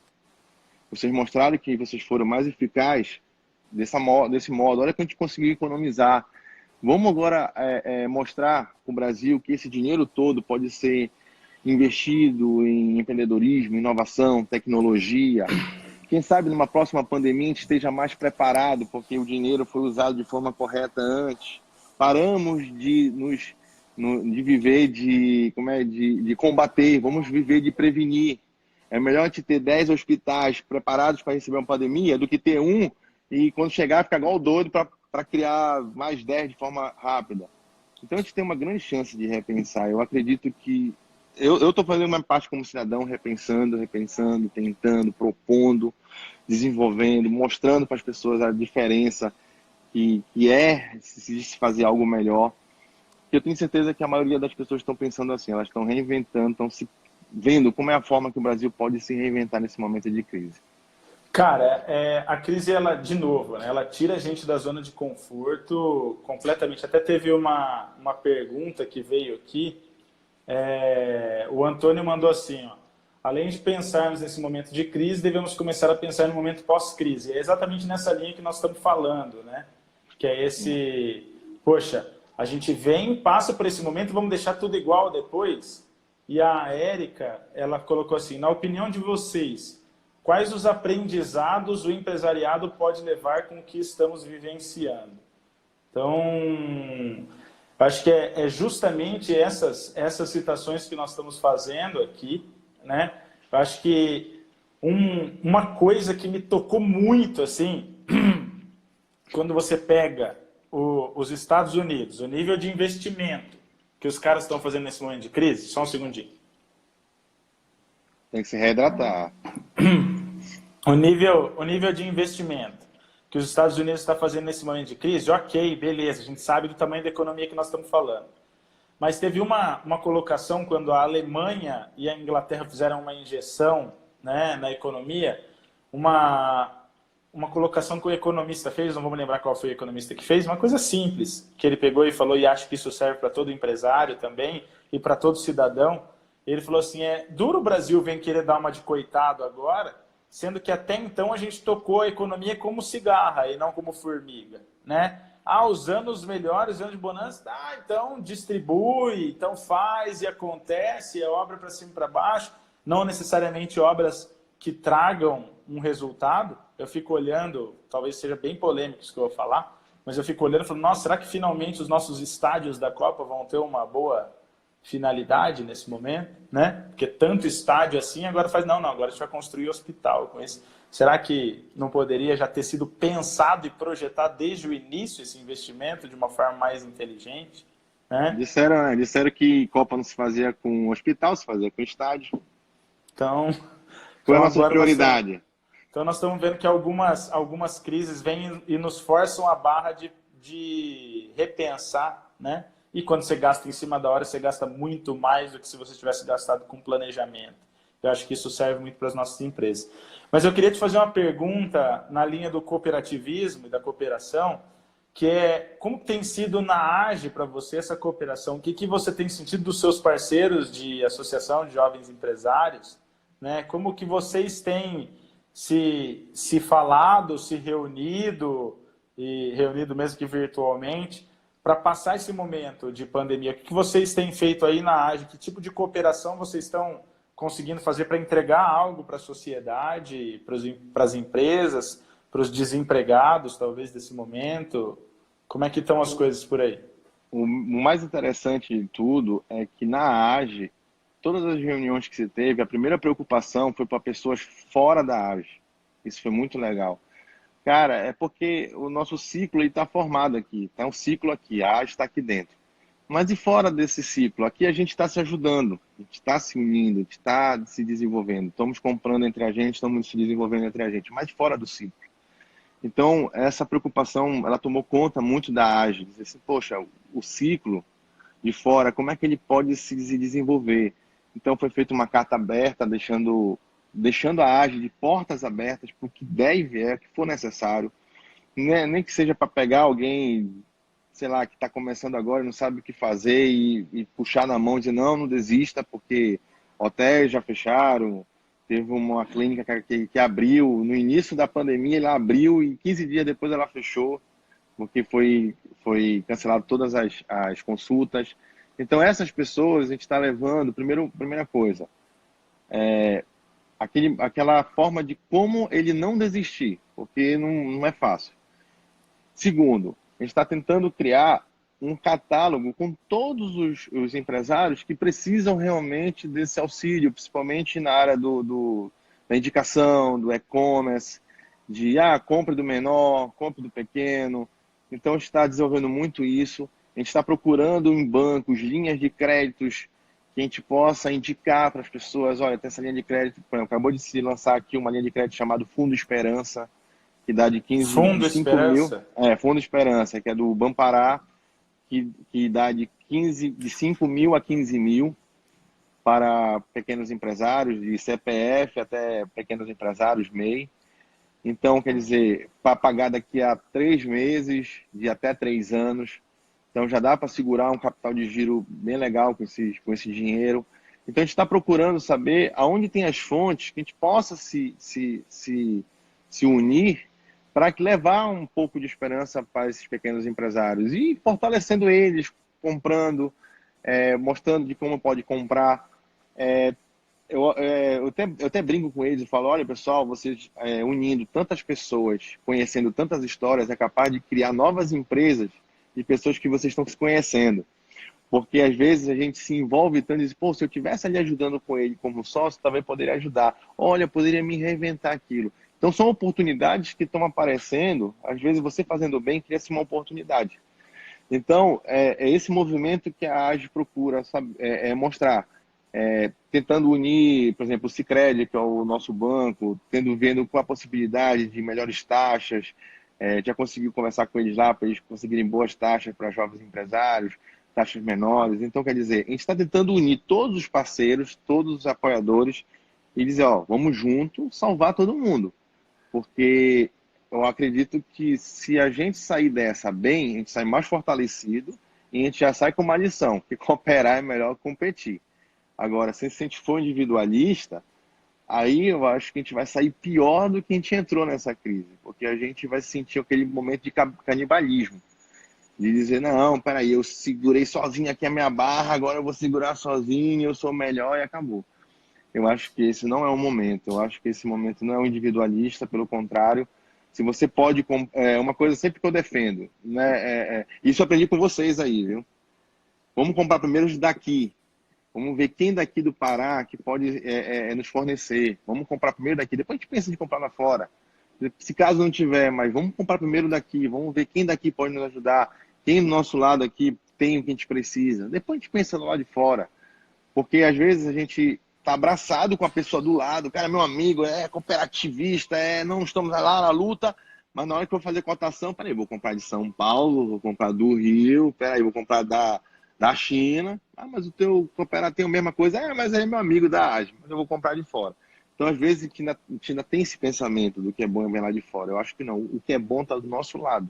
vocês mostraram que vocês foram mais eficazes desse modo, olha que a gente conseguiu economizar. Vamos agora mostrar para o Brasil que esse dinheiro todo pode ser investido em empreendedorismo, inovação, tecnologia. Quem sabe numa próxima pandemia a gente esteja mais preparado, porque o dinheiro foi usado de forma correta antes. Paramos de viver de combater, vamos viver de prevenir. É melhor a gente ter 10 hospitais preparados para receber uma pandemia do que ter um e quando chegar ficar igual doido para criar mais 10 de forma rápida. Então a gente tem uma grande chance de repensar. Eu acredito que eu estou fazendo uma parte como cidadão, repensando, tentando, propondo, desenvolvendo, mostrando para as pessoas a diferença que é se fazer algo melhor. Eu tenho certeza que a maioria das pessoas estão pensando assim, elas estão reinventando, estão se vendo como é a forma que o Brasil pode se reinventar nesse momento de crise. Cara, a crise, ela, de novo, né, ela tira a gente da zona de conforto completamente. Até teve uma pergunta que veio aqui, o Antônio mandou assim, ó, além de pensarmos nesse momento de crise, devemos começar a pensar no momento pós-crise. É exatamente nessa linha que nós estamos falando, né? Que é esse, poxa, a gente vem, passa por esse momento, vamos deixar tudo igual depois? E a Érica, ela colocou assim, na opinião de vocês, quais os aprendizados o empresariado pode levar com o que estamos vivenciando? Então, acho que é justamente essas citações que nós estamos fazendo aqui, né? Eu acho que uma coisa que me tocou muito, assim, quando você pega os Estados Unidos, o nível de investimento que os caras estão fazendo nesse momento de crise, só um segundinho. Tem que se reidratar. O nível de investimento que os Estados Unidos estão fazendo nesse momento de crise, ok, beleza, a gente sabe do tamanho da economia que nós estamos falando. Mas teve uma colocação quando a Alemanha e a Inglaterra fizeram uma injeção, né, na economia, uma uma colocação que o economista fez, não vou me lembrar qual foi o economista que fez, uma coisa simples, que ele pegou e falou, e acho que isso serve para todo empresário também, e para todo cidadão. Ele falou assim, duro o Brasil vem querer dar uma de coitado agora, sendo que até então a gente tocou a economia como cigarra e não como formiga, né? Os anos melhores, anos de bonança, então distribui, então faz e acontece, é obra para cima e para baixo, não necessariamente obras que tragam um resultado. Eu fico olhando, talvez seja bem polêmico isso que eu vou falar, mas eu fico olhando e falo, nossa, será que finalmente os nossos estádios da Copa vão ter uma boa finalidade nesse momento, né? Porque tanto estádio assim, agora faz, não, agora a gente vai construir hospital com esse. Será que não poderia já ter sido pensado e projetado desde o início esse investimento de uma forma mais inteligente, né? Disseram que Copa não se fazia com hospital, se fazia com estádio. Então, Foi a então nossa agora prioridade. então nós estamos vendo que algumas crises vêm e nos forçam a barra de repensar, né? E quando você gasta em cima da hora, você gasta muito mais do que se você tivesse gastado com planejamento. Eu acho que isso serve muito para as nossas empresas. Mas eu queria te fazer uma pergunta na linha do cooperativismo e da cooperação, que é como tem sido na AGE para você essa cooperação? O que você tem sentido dos seus parceiros de associação de jovens empresários, né? Como que vocês têm se falado, se reunido, e reunido mesmo que virtualmente, para passar esse momento de pandemia? O que vocês têm feito aí na AGE? Que tipo de cooperação vocês estão conseguindo fazer para entregar algo para a sociedade, para as empresas, para os desempregados, talvez, desse momento? Como é que estão as coisas por aí? O mais interessante de tudo é que na AGE, todas as reuniões que se teve, a primeira preocupação foi para pessoas fora da AGE. Isso foi muito legal. Cara, é porque o nosso ciclo está formado aqui, está um ciclo aqui, a AGE está aqui dentro. Mas e fora desse ciclo? Aqui a gente está se ajudando, a gente está se unindo, a gente está se desenvolvendo. Estamos comprando entre a gente, estamos se desenvolvendo entre a gente, mas fora do ciclo. Então, essa preocupação, ela tomou conta muito da AGE. Dizer assim, poxa, o ciclo de fora, como é que ele pode se desenvolver? Então, foi feita uma carta aberta, deixando a AGE de portas abertas para o que deve, o que for necessário. Nem que seja para pegar alguém, sei lá, que está começando agora e não sabe o que fazer e puxar na mão e dizer, não desista, porque hotéis já fecharam. Teve uma clínica que abriu, no início da pandemia, ela abriu e 15 dias depois ela fechou, porque foi cancelado todas as consultas. Então, essas pessoas a gente está levando, primeira coisa, aquela forma de como ele não desistir, porque não é fácil. Segundo, a gente está tentando criar um catálogo com todos os empresários que precisam realmente desse auxílio, principalmente na área da indicação, do e-commerce, de compre do menor, compre do pequeno. Então, a gente está desenvolvendo muito isso. A gente está procurando em bancos linhas de créditos que a gente possa indicar para as pessoas, olha, tem essa linha de crédito, por exemplo, acabou de se lançar aqui uma linha de crédito chamada Fundo Esperança, que dá de Fundo 5 mil, Esperança? Fundo Esperança, que é do Bampará, que dá de 5 mil a 15 mil para pequenos empresários, de CPF até pequenos empresários, MEI. Então, quer dizer, para pagar daqui a 3 meses, de até 3 anos. Então, já dá para segurar um capital de giro bem legal com esse dinheiro. Então, a gente está procurando saber aonde tem as fontes que a gente possa se unir para levar um pouco de esperança para esses pequenos empresários e fortalecendo eles, comprando, mostrando de como pode comprar. Eu até brinco com eles e falo, olha pessoal, vocês unindo tantas pessoas, conhecendo tantas histórias, é capaz de criar novas empresas de pessoas que vocês estão se conhecendo. Porque às vezes a gente se envolve tanto e diz, pô, se eu estivesse ali ajudando com ele como sócio, também poderia ajudar. Olha, poderia me reinventar aquilo. Então são oportunidades que estão aparecendo, às vezes você fazendo bem cria-se uma oportunidade. Então, é esse movimento que a AGE procura mostrar. Tentando unir, por exemplo, o Sicredi, que é o nosso banco, vendo com a possibilidade de melhores taxas, já conseguiu conversar com eles lá para eles conseguirem boas taxas para jovens empresários, taxas menores. Então, quer dizer, a gente está tentando unir todos os parceiros, todos os apoiadores e dizer, ó, vamos junto salvar todo mundo. Porque eu acredito que se a gente sair dessa bem, a gente sai mais fortalecido e a gente já sai com uma lição, que cooperar é melhor que competir. Agora, se a gente for individualista, aí eu acho que a gente vai sair pior do que a gente entrou nessa crise, porque a gente vai sentir aquele momento de canibalismo, de dizer, não, peraí, eu segurei sozinho aqui a minha barra, agora eu vou segurar sozinho, eu sou melhor e acabou. Eu acho que esse não é o momento, eu acho que esse momento não é o individualista, pelo contrário, se você pode, uma coisa sempre que eu defendo, né, isso eu aprendi com vocês aí, viu? Vamos comprar primeiro os daqui, vamos ver quem daqui do Pará que pode nos fornecer, vamos comprar primeiro daqui, depois a gente pensa de comprar lá fora, se caso não tiver, mas vamos comprar primeiro daqui, vamos ver quem daqui pode nos ajudar, quem do nosso lado aqui tem o que a gente precisa, depois a gente pensa do lado de fora, porque às vezes a gente tá abraçado com a pessoa do lado, cara, meu amigo, é cooperativista, não estamos lá na luta, mas na hora que eu vou fazer cotação, peraí, vou comprar de São Paulo, vou comprar do Rio, peraí, vou comprar da China, mas o teu cooperativo tem a mesma coisa, mas é meu amigo da Ásia, mas eu vou comprar de fora. Então, às vezes, a gente ainda tem esse pensamento do que é bom é lá de fora. Eu acho que não, o que é bom está do nosso lado.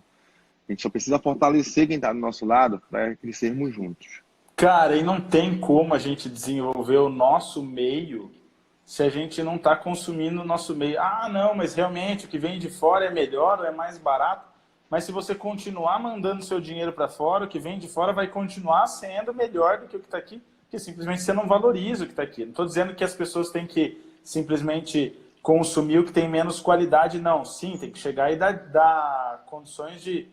A gente só precisa fortalecer quem está do nosso lado para crescermos juntos. Cara, e não tem como a gente desenvolver o nosso meio se a gente não está consumindo o nosso meio. Ah, não, mas realmente o que vem de fora é melhor ou é mais barato. Mas se você continuar mandando seu dinheiro para fora, o que vem de fora vai continuar sendo melhor do que o que está aqui, porque simplesmente você não valoriza o que está aqui. Não estou dizendo que as pessoas têm que simplesmente consumir o que tem menos qualidade, não. Sim, tem que chegar e dar condições de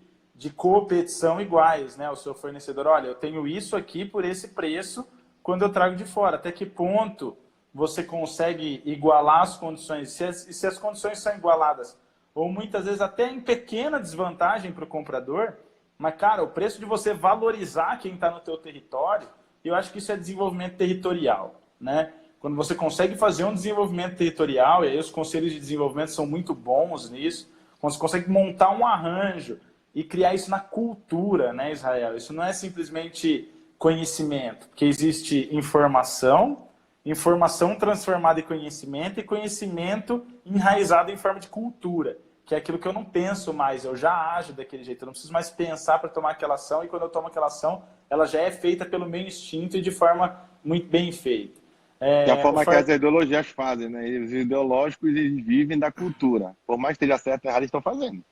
competição iguais, né? O seu fornecedor, olha, eu tenho isso aqui por esse preço quando eu trago de fora. Até que ponto você consegue igualar as condições? Se as condições são igualadas, ou muitas vezes até em pequena desvantagem para o comprador, mas, cara, o preço de você valorizar quem está no teu território, eu acho que isso é desenvolvimento territorial, né? Quando você consegue fazer um desenvolvimento territorial, e aí os conselhos de desenvolvimento são muito bons nisso, quando você consegue montar um arranjo e criar isso na cultura, né, Israel? Isso não é simplesmente conhecimento, porque existe informação, informação transformada em conhecimento e conhecimento enraizado em forma de cultura, que é aquilo que eu não penso mais, eu já ajo daquele jeito, eu não preciso mais pensar para tomar aquela ação, e quando eu tomo aquela ação, ela já é feita pelo meu instinto e de forma muito bem feita. Que é a forma que as ideologias fazem, né? Eles ideológicos, eles vivem da cultura. Por mais que esteja certo ou errado, eles estão fazendo.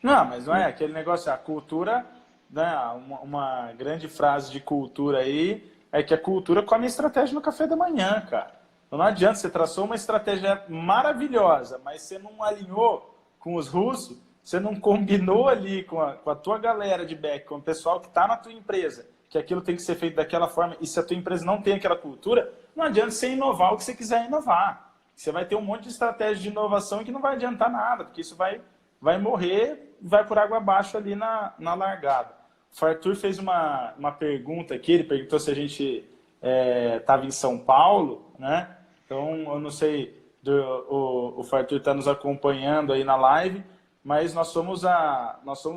Não, mas não é aquele negócio, a cultura, né, uma grande frase de cultura aí, é que a cultura come estratégia no café da manhã, cara. Então não adianta, você traçou uma estratégia maravilhosa, mas você não alinhou com os russos, você não combinou ali com a tua galera de back, com o pessoal que está na tua empresa, que aquilo tem que ser feito daquela forma, e se a tua empresa não tem aquela cultura, não adianta você inovar o que você quiser inovar. Você vai ter um monte de estratégia de inovação que não vai adiantar nada, porque isso vai morrer, vai por água abaixo ali na largada. O Fartur fez uma pergunta aqui, ele perguntou se a gente estava em São Paulo, né? Então, eu não sei, o Fartur está nos acompanhando aí na live, mas nós somos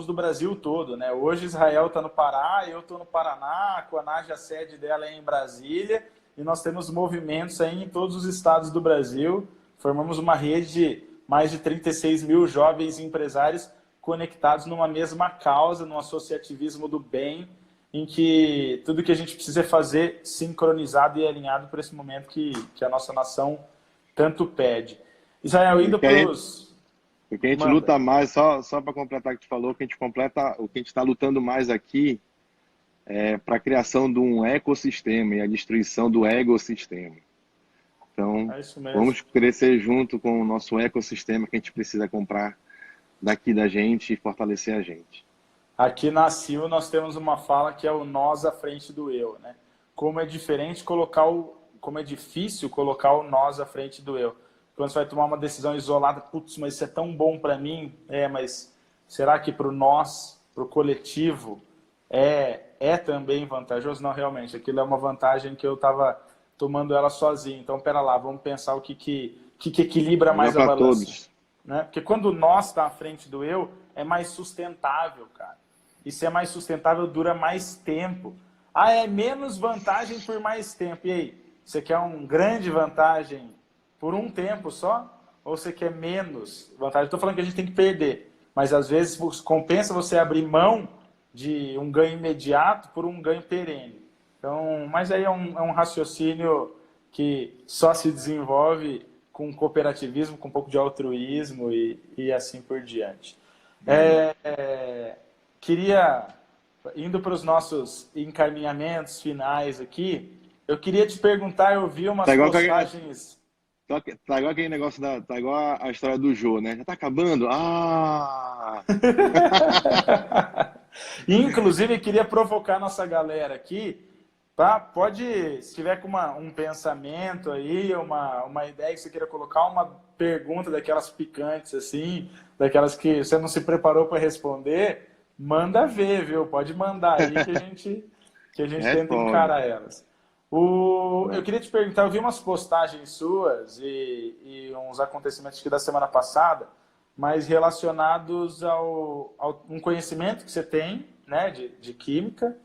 do Brasil todo, né? Hoje Israel está no Pará, eu estou no Paraná, a Conage, a sede dela é em Brasília, e nós temos movimentos aí em todos os estados do Brasil, formamos uma rede de mais de 36 mil jovens empresários conectados numa mesma causa, num associativismo do bem, em que tudo que a gente precisa é fazer sincronizado e alinhado por esse momento que a nossa nação tanto pede. Israel, indo para os... Porque a gente luta mais, só para completar o que tu falou, que a gente completa, o que a gente está lutando mais aqui é para a criação de um ecossistema e a destruição do egossistema. Então, vamos crescer junto com o nosso ecossistema que a gente precisa comprar daqui da gente e fortalecer a gente. Aqui na CIO nós temos uma fala que é o nós à frente do eu, né? Como é diferente como é difícil colocar o nós à frente do eu. Quando você vai tomar uma decisão isolada, putz, mas isso é tão bom para mim, mas será que para o nós, para o coletivo, é também vantajoso? Não, realmente, aquilo é uma vantagem que eu estava tomando ela sozinho. Então, pera lá, vamos pensar o que equilibra mais a balança. Todos. Né? Porque quando o nós está à frente do eu, é mais sustentável, cara. E se é mais sustentável, dura mais tempo. Ah, é menos vantagem por mais tempo. E aí, você quer uma grande vantagem por um tempo só? Ou você quer menos vantagem? Estou falando que a gente tem que perder. mas às vezes compensa você abrir mão de um ganho imediato por um ganho perene. Então, mas aí é um raciocínio que só se desenvolve com cooperativismo, com um pouco de altruísmo e assim por diante. Queria, indo para os nossos encaminhamentos finais aqui, eu queria te perguntar, eu vi Tá umas igual, postagens... tá igual aquele negócio tá igual a história do Jô, né? Já tá acabando? Ah! Inclusive, eu queria provocar nossa galera aqui, tá? Pode, se tiver com um pensamento aí, uma ideia que você queira colocar, uma pergunta daquelas picantes assim, daquelas que você não se preparou para responder, manda ver, viu? Pode mandar aí que a gente tenta Responde. encarar elas. Eu queria te perguntar, eu vi umas postagens suas e uns acontecimentos aqui da semana passada, mas relacionados ao um conhecimento que você tem, né, de química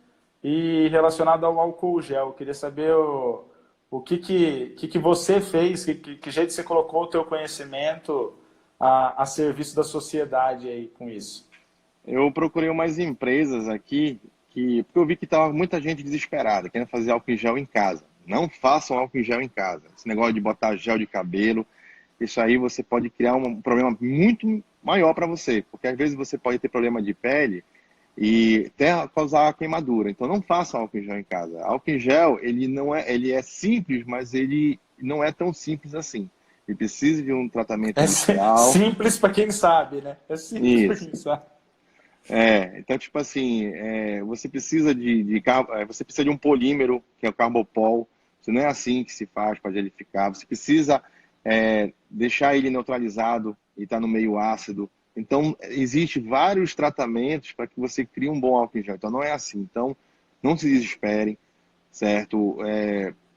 e relacionado ao álcool gel. Eu queria saber o que você fez, que jeito você colocou o teu conhecimento a serviço da sociedade aí com isso. Eu procurei umas empresas aqui porque eu vi que tava muita gente desesperada, querendo fazer álcool em gel em casa. Não façam álcool em gel em casa. Esse negócio de botar gel de cabelo, isso aí você pode criar um problema muito maior para você, porque às vezes você pode ter problema de pele e até causar queimadura. Então não façam álcool em gel em casa. Álcool em gel, ele é simples, mas ele não é tão simples assim. Ele precisa de um tratamento É inicial. simples para quem sabe, né? É simples para Isso. quem sabe. Então, tipo assim, você precisa você precisa de um polímero, que é o Carbopol. Isso não é assim que se faz para gelificar. Você precisa deixar ele neutralizado e está no meio ácido. Então, existe vários tratamentos para que você crie um bom álcool em gel. Então, não é assim. Então, não se desesperem, certo?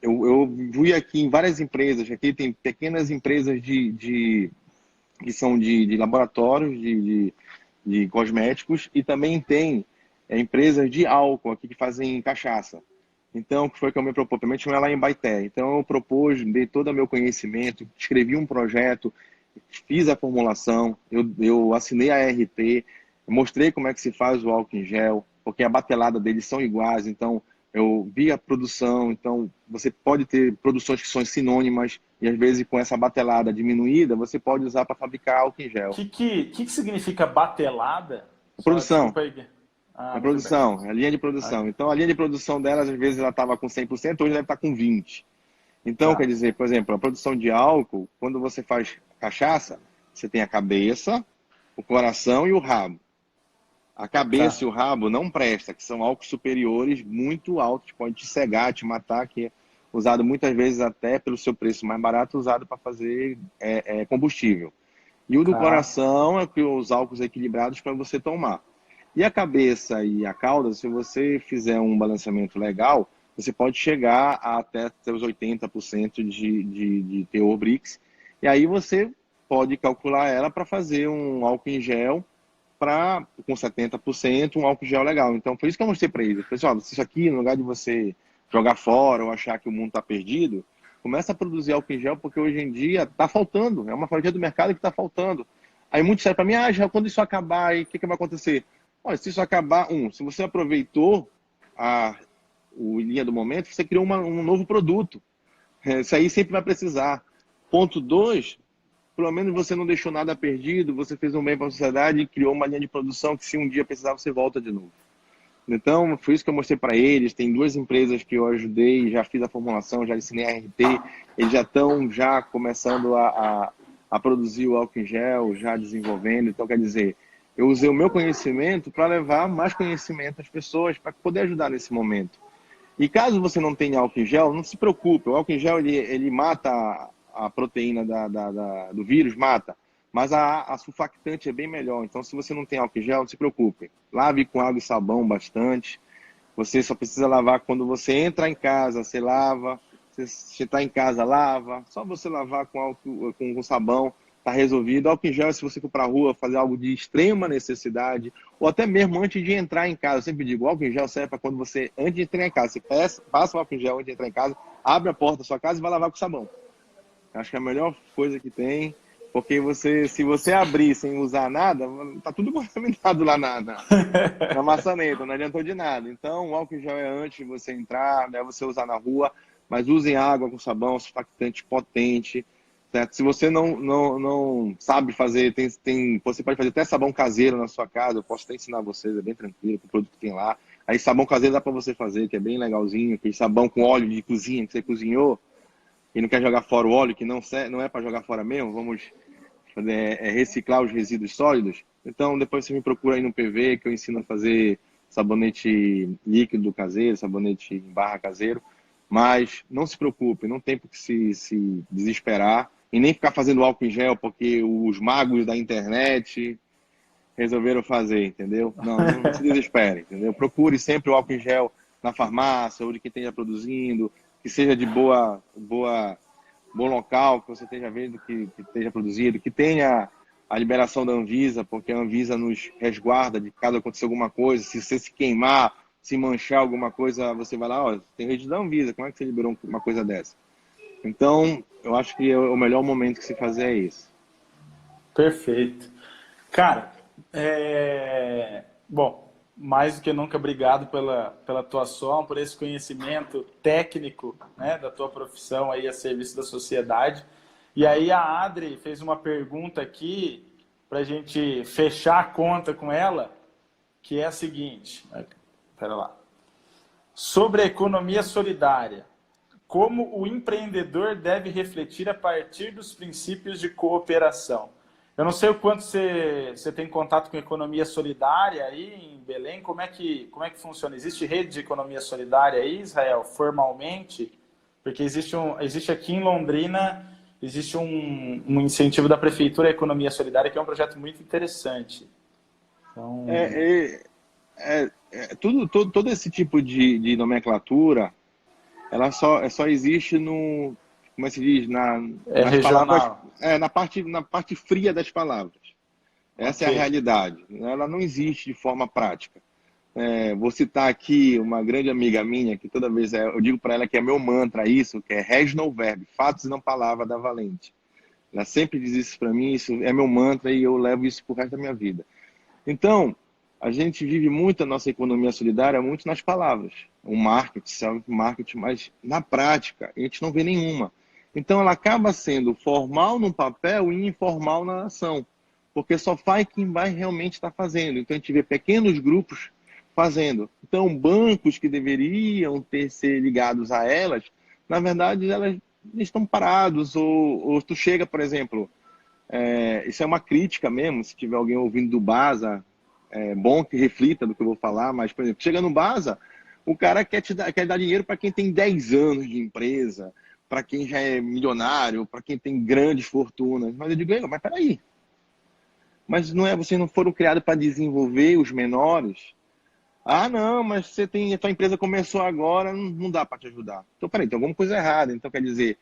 Eu vi aqui em várias empresas, aqui tem pequenas empresas que são de laboratórios, de cosméticos, e também tem empresas de álcool aqui que fazem cachaça. Então, o que foi que eu me propus? Primeiro tinha lá em Baité. Então, eu propus, dei todo o meu conhecimento, escrevi um projeto, fiz a formulação, eu assinei a RT, mostrei como é que se faz o álcool em gel, porque a batelada deles são iguais, então eu vi a produção, então você pode ter produções que são sinônimas, e às vezes com essa batelada diminuída, você pode usar para fabricar álcool em gel. Que significa batelada? A Só produção, desculpa aí. Ah, a muito bem. produção, a linha de produção. Então, a linha de produção delas, às vezes, ela estava com 100%, hoje deve estar com 20%. Então, quer Tá. dizer, por exemplo, a produção de álcool, quando você faz cachaça, você tem a cabeça, o coração e o rabo. A cabeça Tá. e o rabo não presta, que são álcools superiores muito altos, pode te cegar, te matar, que é usado muitas vezes até pelo seu preço mais barato, usado para fazer combustível. E o do Tá. coração é que os álcools equilibrados para você tomar. E a cabeça e a cauda, se você fizer um balanceamento legal, você pode chegar a até seus 80% de teor BRICS. E aí você pode calcular ela para fazer um álcool em gel com 70%, um álcool gel legal. Então, foi isso que eu mostrei para eles. Eu falei assim, isso aqui, no lugar de você jogar fora ou achar que o mundo está perdido, começa a produzir álcool em gel, porque hoje em dia está faltando. É uma fatia do mercado que está faltando. Aí muitos disseram para mim, já quando isso acabar, o que vai acontecer? Olha, se isso acabar, se você aproveitou o linha do momento, você criou um novo produto. Isso aí sempre vai precisar. Ponto 2, pelo menos você não deixou nada perdido, você fez um bem para a sociedade e criou uma linha de produção que se um dia precisar, você volta de novo. Então, foi isso que eu mostrei para eles. Tem 2 empresas que eu ajudei, já fiz a formulação, já ensinei a RT, eles já estão começando a produzir o álcool em gel, já desenvolvendo. Então, quer dizer, eu usei o meu conhecimento para levar mais conhecimento às pessoas, para poder ajudar nesse momento. E caso você não tenha álcool em gel, não se preocupe. O álcool em gel, ele mata a proteína do vírus, mata. Mas a sulfactante é bem melhor. Então, se você não tem álcool em gel, não se preocupe. Lave com água e sabão bastante. Você só precisa lavar quando você entra em casa, você lava. Se está em casa, lava. Só você lavar com sabão, está resolvido. Álcool em gel, se você for para a rua fazer algo de extrema necessidade, ou até mesmo antes de entrar em casa. Eu sempre digo, o álcool em gel serve para quando você, antes de entrar em casa, você passa o álcool em gel antes de entrar em casa, abre a porta da sua casa e vai lavar com sabão. Acho que é a melhor coisa que tem. Porque se você abrir sem usar nada, tá tudo contaminado lá na maçaneta, não adiantou de nada. Então, o álcool em gel é antes de você entrar, né, você usar na rua, mas usem água com sabão, surfactante potente, certo? Se você não sabe fazer, você pode fazer até sabão caseiro na sua casa, eu posso até ensinar vocês, é bem tranquilo, com o produto que tem lá. Aí sabão caseiro dá para você fazer, que é bem legalzinho, aquele sabão com óleo de cozinha que você cozinhou, e não quer jogar fora o óleo, que não é para jogar fora mesmo, vamos reciclar os resíduos sólidos. Então, depois você me procura aí no PV, que eu ensino a fazer sabonete líquido caseiro, sabonete em barra caseiro. Mas não se preocupe, não tem por que se desesperar e nem ficar fazendo álcool em gel porque os magos da internet resolveram fazer, entendeu? Não se desespere, entendeu? Procure sempre o álcool em gel na farmácia ou de quem esteja produzindo, que seja de bom local, que você esteja vendo que esteja produzido, que tenha a liberação da Anvisa, porque a Anvisa nos resguarda de caso aconteça alguma coisa, se você se queimar, se manchar alguma coisa, você vai lá, ó, tem rede da Anvisa, como é que você liberou uma coisa dessa? Então, eu acho que o melhor momento que se fazer é esse. Perfeito. Cara, bom, mais do que nunca obrigado pela tua ação, por esse conhecimento técnico, né, da tua profissão aí a serviço da sociedade. E aí a Adri fez uma pergunta aqui para a gente fechar a conta com ela, que é a seguinte, espera lá, sobre a economia solidária. Como o empreendedor deve refletir a partir dos princípios de cooperação? Eu não sei o quanto você tem contato com economia solidária aí em Belém. Como é que funciona? Existe rede de economia solidária aí, Israel, formalmente? Porque existe aqui em Londrina, existe um incentivo da Prefeitura à Economia Solidária, que é um projeto muito interessante. Então... Todo esse tipo de nomenclatura, ela só existe como é que se diz, nas palavras, regional. na parte fria das palavras. Essa é a Ok. realidade. Ela não existe de forma prática. Vou citar aqui uma grande amiga minha, que toda vez eu digo para ela que é meu mantra isso, que é res non verbi, fatos e não palavra da Valente. Ela sempre diz isso para mim, isso é meu mantra e eu levo isso pro resto da minha vida. Então, a gente vive muito a nossa economia solidária, muito nas palavras. O marketing, mas na prática, a gente não vê nenhuma. Então, ela acaba sendo formal no papel e informal na ação, porque só faz quem vai realmente estar fazendo. Então, a gente vê pequenos grupos fazendo. Então, bancos que deveriam ser ligados a elas, na verdade, elas estão parados. Ou tu chega, por exemplo, isso é uma crítica mesmo, se tiver alguém ouvindo do Baza, é bom que reflita do que eu vou falar, mas, por exemplo, chega no Baza, o cara quer dar dinheiro para quem tem 10 anos de empresa, para quem já é milionário, para quem tem grandes fortunas. Mas eu digo, mas peraí, mas vocês não foram criados para desenvolver os menores? Ah, não, mas a tua empresa começou agora, não dá para te ajudar. Então, peraí, tem alguma coisa errada. Então, quer dizer,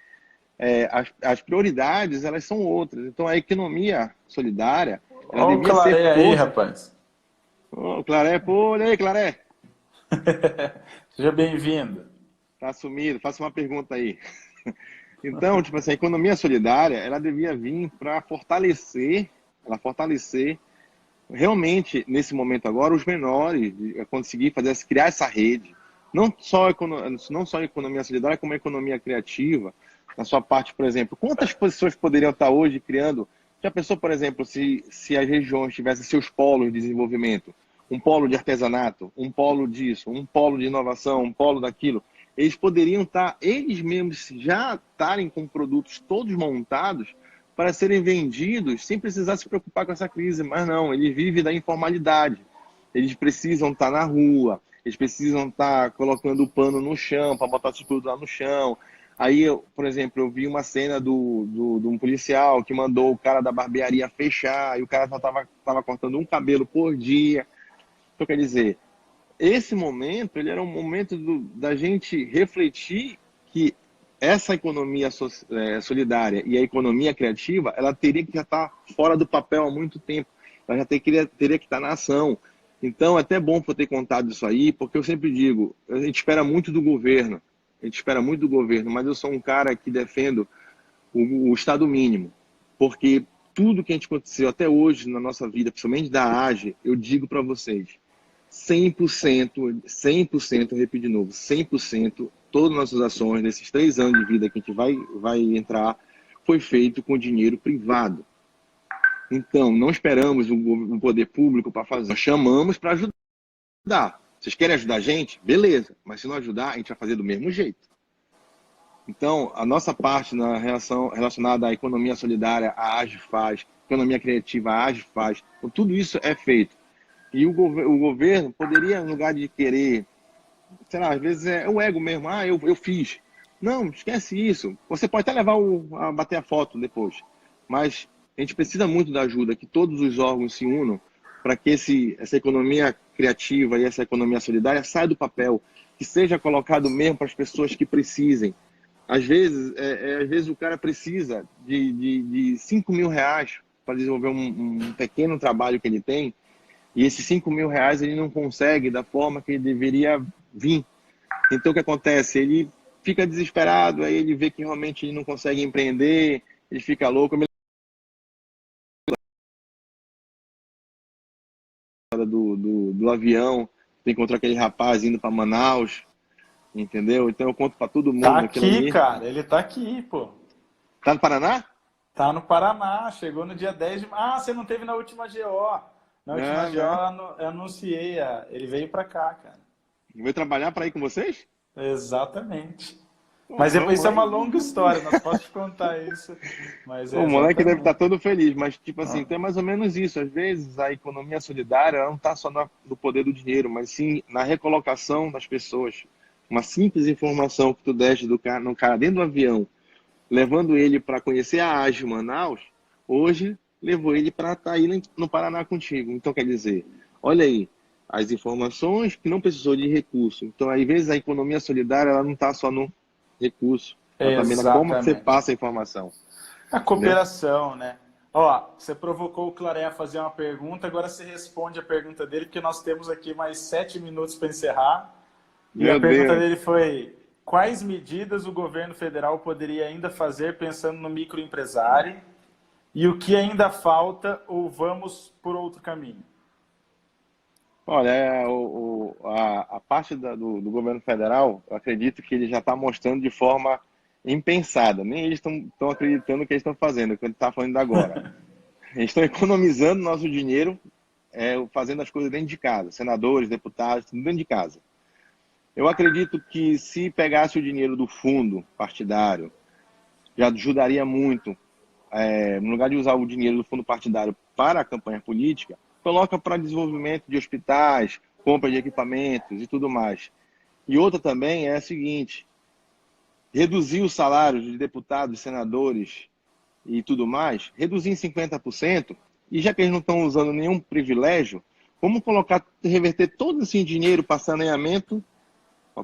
as prioridades, elas são outras. Então, a economia solidária, ela Olha o devia ser Claré aí, posta... rapaz. Ô, Claré, pô, olha aí, Claré. Seja bem-vindo. Tá sumido, faça uma pergunta aí. Então, tipo assim, a economia solidária, ela devia vir para fortalecer realmente, nesse momento agora, os menores, conseguir criar essa rede. Não só a economia solidária, como a economia criativa. Na sua parte, por exemplo, quantas pessoas poderiam estar hoje criando? Já pensou, por exemplo, se as regiões tivessem seus polos de desenvolvimento? Um polo de artesanato, um polo disso, um polo de inovação, um polo daquilo. Eles poderiam eles mesmos já estarem com produtos todos montados para serem vendidos sem precisar se preocupar com essa crise. Mas não, eles vivem da informalidade. Eles precisam estar na rua, eles precisam estar colocando o pano no chão para botar os produtos lá no chão. Aí, por exemplo, eu vi uma cena de um policial que mandou o cara da barbearia fechar e o cara só estava cortando um cabelo por dia. Então, quer dizer, esse momento, ele era um momento da gente refletir que essa economia solidária e a economia criativa, ela teria que já estar fora do papel há muito tempo. Ela já teria que estar na ação. Então, é até bom por ter contado isso aí, porque eu sempre digo, a gente espera muito do governo. Mas eu sou um cara que defendo o Estado mínimo. Porque tudo que a gente aconteceu até hoje na nossa vida, principalmente da AGE, eu digo para vocês, 100%, 100%, eu repito de novo, 100%, todas as nossas ações nesses 3 anos de vida que a gente vai entrar, foi feito com dinheiro privado. Então, não esperamos o poder público para fazer, nós chamamos para ajudar. Vocês querem ajudar a gente? Beleza, mas se não ajudar, a gente vai fazer do mesmo jeito. Então, a nossa parte na relacionada à economia solidária, a AGE faz, economia criativa, a AGE faz, então, tudo isso é feito. E o governo poderia, no lugar de querer, sei lá, às vezes é o ego mesmo, eu fiz. Não, esquece isso. Você pode até levar a bater a foto depois, mas a gente precisa muito da ajuda, que todos os órgãos se unam para que essa economia criativa e essa economia solidária saia do papel, que seja colocado mesmo para as pessoas que precisem. Às vezes o cara precisa de 5 mil reais para desenvolver um pequeno trabalho que ele tem, e esses 5 mil reais ele não consegue da forma que ele deveria vir. Então o que acontece? Ele fica desesperado, aí ele vê que realmente ele não consegue empreender, ele fica louco. Eu me lembro do avião, que encontrou aquele rapaz indo para Manaus, entendeu? Então eu conto para todo mundo Tá aquilo aqui, ali. cara. Ele tá aqui, pô. Tá no Paraná? Tá no Paraná. Chegou no dia 10 de... Ah, você não teve na última GO. Na última Não, GO né? eu anunciei. Ele veio pra cá, cara. Veio trabalhar para ir com vocês? Exatamente. Pô, Mas o isso é uma moleque, longa história. Não posso te contar isso. Mas é o moleque deve estar exatamente. todo feliz, mas tipo assim, Ah, então é mais ou menos isso. Às vezes a economia solidária ela não está só no poder do dinheiro, mas sim na recolocação das pessoas. Uma simples informação que tu deste no cara dentro do avião, levando ele para conhecer a AGE Manaus, hoje levou ele para estar aí no Paraná contigo. Então quer dizer, olha aí, as informações que não precisou de recurso. Então, às vezes, a economia solidária ela não está só no recurso, ela também na como você exatamente. passa a informação, A né? cooperação, né? Ó, você provocou o Claré a fazer uma pergunta, agora você responde a pergunta dele, porque nós temos aqui mais 7 minutos para encerrar. E a Meu pergunta Deus. dele foi: quais medidas o governo federal poderia ainda fazer pensando no microempresário? E o que ainda falta ou vamos por outro caminho? Olha, a parte do governo federal, eu acredito que ele já está mostrando de forma impensada. Nem eles estão acreditando no que eles estão fazendo, o que ele está falando agora. Eles estão economizando nosso dinheiro, fazendo as coisas dentro de casa. Senadores, deputados, tudo dentro de casa. Eu acredito que se pegasse o dinheiro do fundo partidário, já ajudaria muito. No lugar de usar o dinheiro do fundo partidário para a campanha política, coloca para desenvolvimento de hospitais, compra de equipamentos e tudo mais. E outra também é a seguinte: reduzir os salários de deputados, senadores e tudo mais, reduzir em 50%, e já que eles não estão usando nenhum privilégio, vamos reverter todo esse dinheiro para saneamento,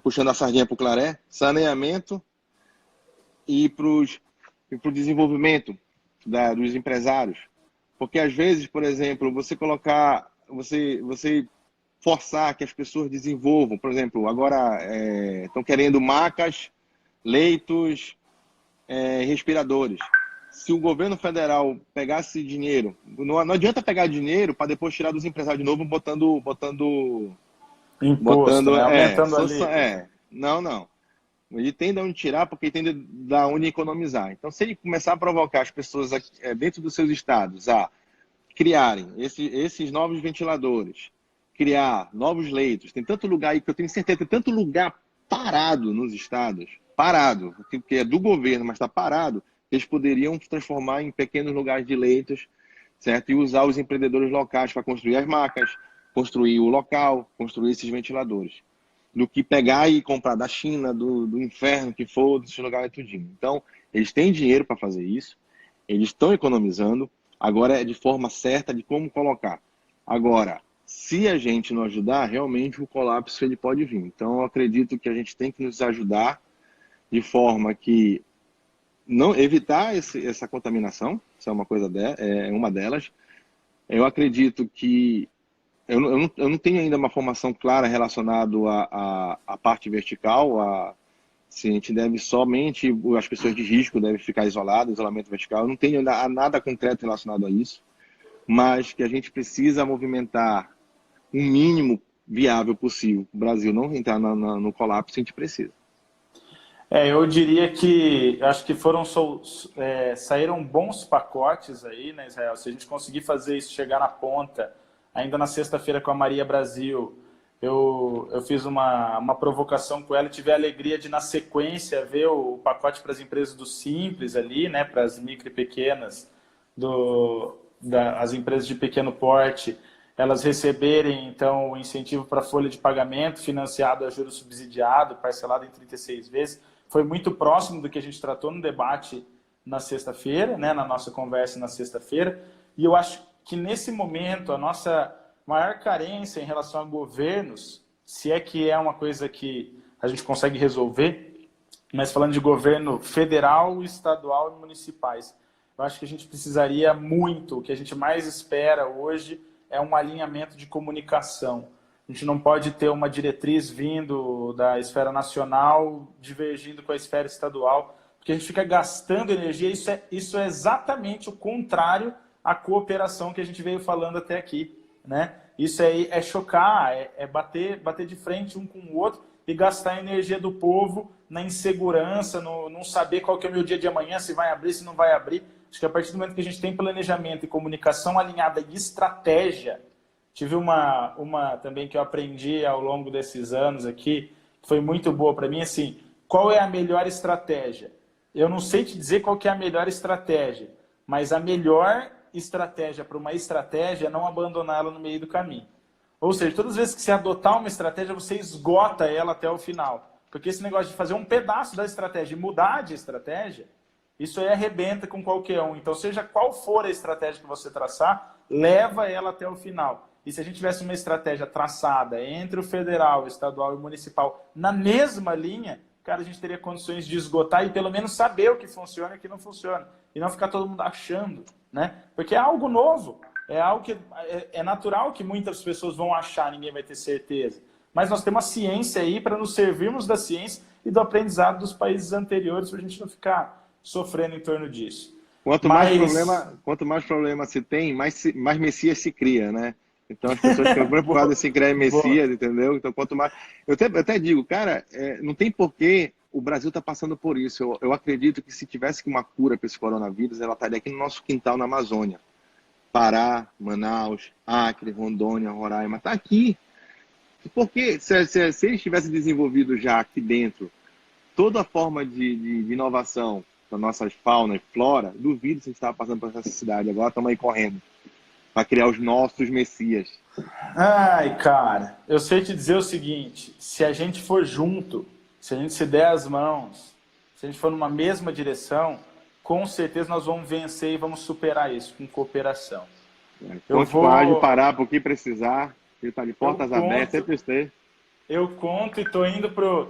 puxando a sardinha para o Claré, saneamento e para o desenvolvimento dos empresários. Porque às vezes, por exemplo, você forçar que as pessoas desenvolvam, por exemplo, agora estão querendo macas, leitos, respiradores. Se o governo federal pegasse dinheiro, não adianta pegar dinheiro para depois tirar dos empresários de novo, Imposto, né? Aumentando a alíquota. não. Ele tem de onde tirar porque ele tem de onde economizar. Então, se ele começar a provocar as pessoas dentro dos seus estados a criarem esses novos ventiladores, criar novos leitos, tem tanto lugar aí que eu tenho certeza, tem tanto lugar parado nos estados, parado, que é do governo, mas está parado, eles poderiam transformar em pequenos lugares de leitos, certo? E usar os empreendedores locais para construir as macas, construir o local, construir esses ventiladores, do que pegar e comprar da China, do inferno que for, desses lugares tudinho. Então, eles têm dinheiro para fazer isso, eles estão economizando, agora é de forma certa de como colocar. Agora, se a gente não ajudar, realmente o colapso ele pode vir. Então, eu acredito que a gente tem que nos ajudar de forma que não evitar essa contaminação, isso é uma delas. Eu acredito que eu não tenho ainda uma formação clara relacionada à parte vertical, se a gente deve somente, as pessoas de risco devem ficar isoladas, isolamento vertical. Eu não tenho nada concreto relacionado a isso, mas que a gente precisa movimentar o mínimo viável possível. O Brasil não entrar no colapso, a gente precisa. Eu diria que acho que saíram bons pacotes aí, né, Israel? Se a gente conseguir fazer isso chegar na ponta, ainda na sexta-feira com a Maria Brasil, eu fiz uma provocação com ela e tive a alegria de, na sequência, ver o pacote para as empresas do Simples ali, né, para as micro e pequenas, as empresas de pequeno porte, elas receberem, então, o incentivo para a folha de pagamento financiado a juros subsidiado, parcelado em 36 vezes. Foi muito próximo do que a gente tratou no debate na sexta-feira, né, na nossa conversa na sexta-feira. E eu acho que, nesse momento, a nossa maior carência em relação a governos, se é que é uma coisa que a gente consegue resolver, mas falando de governo federal, estadual e municipais, eu acho que a gente precisaria muito, o que a gente mais espera hoje é um alinhamento de comunicação. A gente não pode ter uma diretriz vindo da esfera nacional, divergindo com a esfera estadual, porque a gente fica gastando energia. Isso é exatamente o contrário à cooperação que a gente veio falando até aqui, né? Isso aí é chocar, é bater de frente um com o outro e gastar a energia do povo na insegurança, no não saber qual que é o meu dia de amanhã, se vai abrir, se não vai abrir. Acho que a partir do momento que a gente tem planejamento e comunicação alinhada e estratégia. Tive uma também que eu aprendi ao longo desses anos aqui, que foi muito boa para mim, assim, qual é a melhor estratégia? Eu não sei te dizer qual que é a melhor estratégia, mas a melhor estratégia para uma estratégia é não abandoná-la no meio do caminho. Ou seja, todas as vezes que você adotar uma estratégia, você esgota ela até o final. Porque esse negócio de fazer um pedaço da estratégia e mudar de estratégia, isso aí arrebenta com qualquer um. Então, seja qual for a estratégia que você traçar, leva ela até o final. E se a gente tivesse uma estratégia traçada entre o federal, o estadual e o municipal na mesma linha, cara, a gente teria condições de esgotar e pelo menos saber o que funciona e o que não funciona. E não ficar todo mundo achando, né? Porque é algo novo. É algo que é natural que muitas pessoas vão achar, ninguém vai ter certeza. Mas nós temos a ciência aí para nos servirmos da ciência e do aprendizado dos países anteriores para a gente não ficar sofrendo em torno disso. Quanto mais problema se tem, mais Messias se cria, né? Então as pessoas ficam preocupadas em criar Messias, entendeu? Então quanto mais... Eu até digo, cara, não tem porquê o Brasil está passando por isso. Eu acredito que se tivesse uma cura para esse coronavírus, ela estaria aqui no nosso quintal na Amazônia. Pará, Manaus, Acre, Rondônia, Roraima, está aqui. Porque se eles tivessem desenvolvido já aqui dentro toda a forma de inovação da nossa fauna e flora, duvido se a gente estava passando por essa cidade. Agora estamos aí correndo para criar os nossos messias. Ai, cara, eu sei te dizer o seguinte, se a gente for junto, se a gente se der as mãos, se a gente for numa mesma direção, com certeza nós vamos vencer e vamos superar isso com cooperação. Conte com a Ágil Pará por que precisar, ele está de portas abertas, sempre esteja. Eu conto e estou indo pro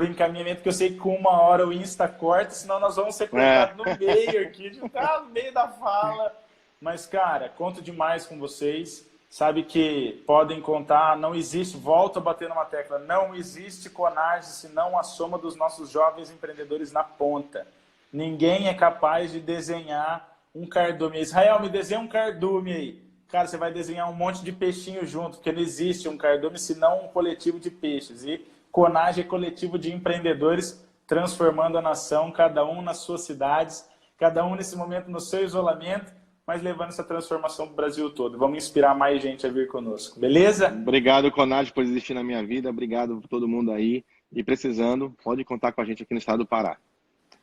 encaminhamento, que eu sei que com 1 hora o Insta corta, senão nós vamos ser cortados no meio aqui, de no meio da fala. Mas, cara, conto demais com vocês. Sabe que podem contar, não existe, volto a bater numa tecla, não existe Conage senão a soma dos nossos jovens empreendedores na ponta. Ninguém é capaz de desenhar um cardume. Israel, me desenha um cardume aí. Cara, você vai desenhar um monte de peixinho junto, porque não existe um cardume senão um coletivo de peixes. E Conage é coletivo de empreendedores transformando a nação, cada um nas suas cidades, cada um nesse momento no seu isolamento, mas levando essa transformação para o Brasil todo. Vamos inspirar mais gente a vir conosco, beleza? Obrigado, Conage, por existir na minha vida. Obrigado por todo mundo aí. E precisando, pode contar com a gente aqui no estado do Pará.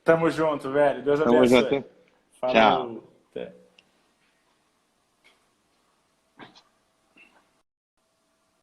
Tamo junto, velho. Deus abençoe. Tamo junto. Falou. Tchau. Até.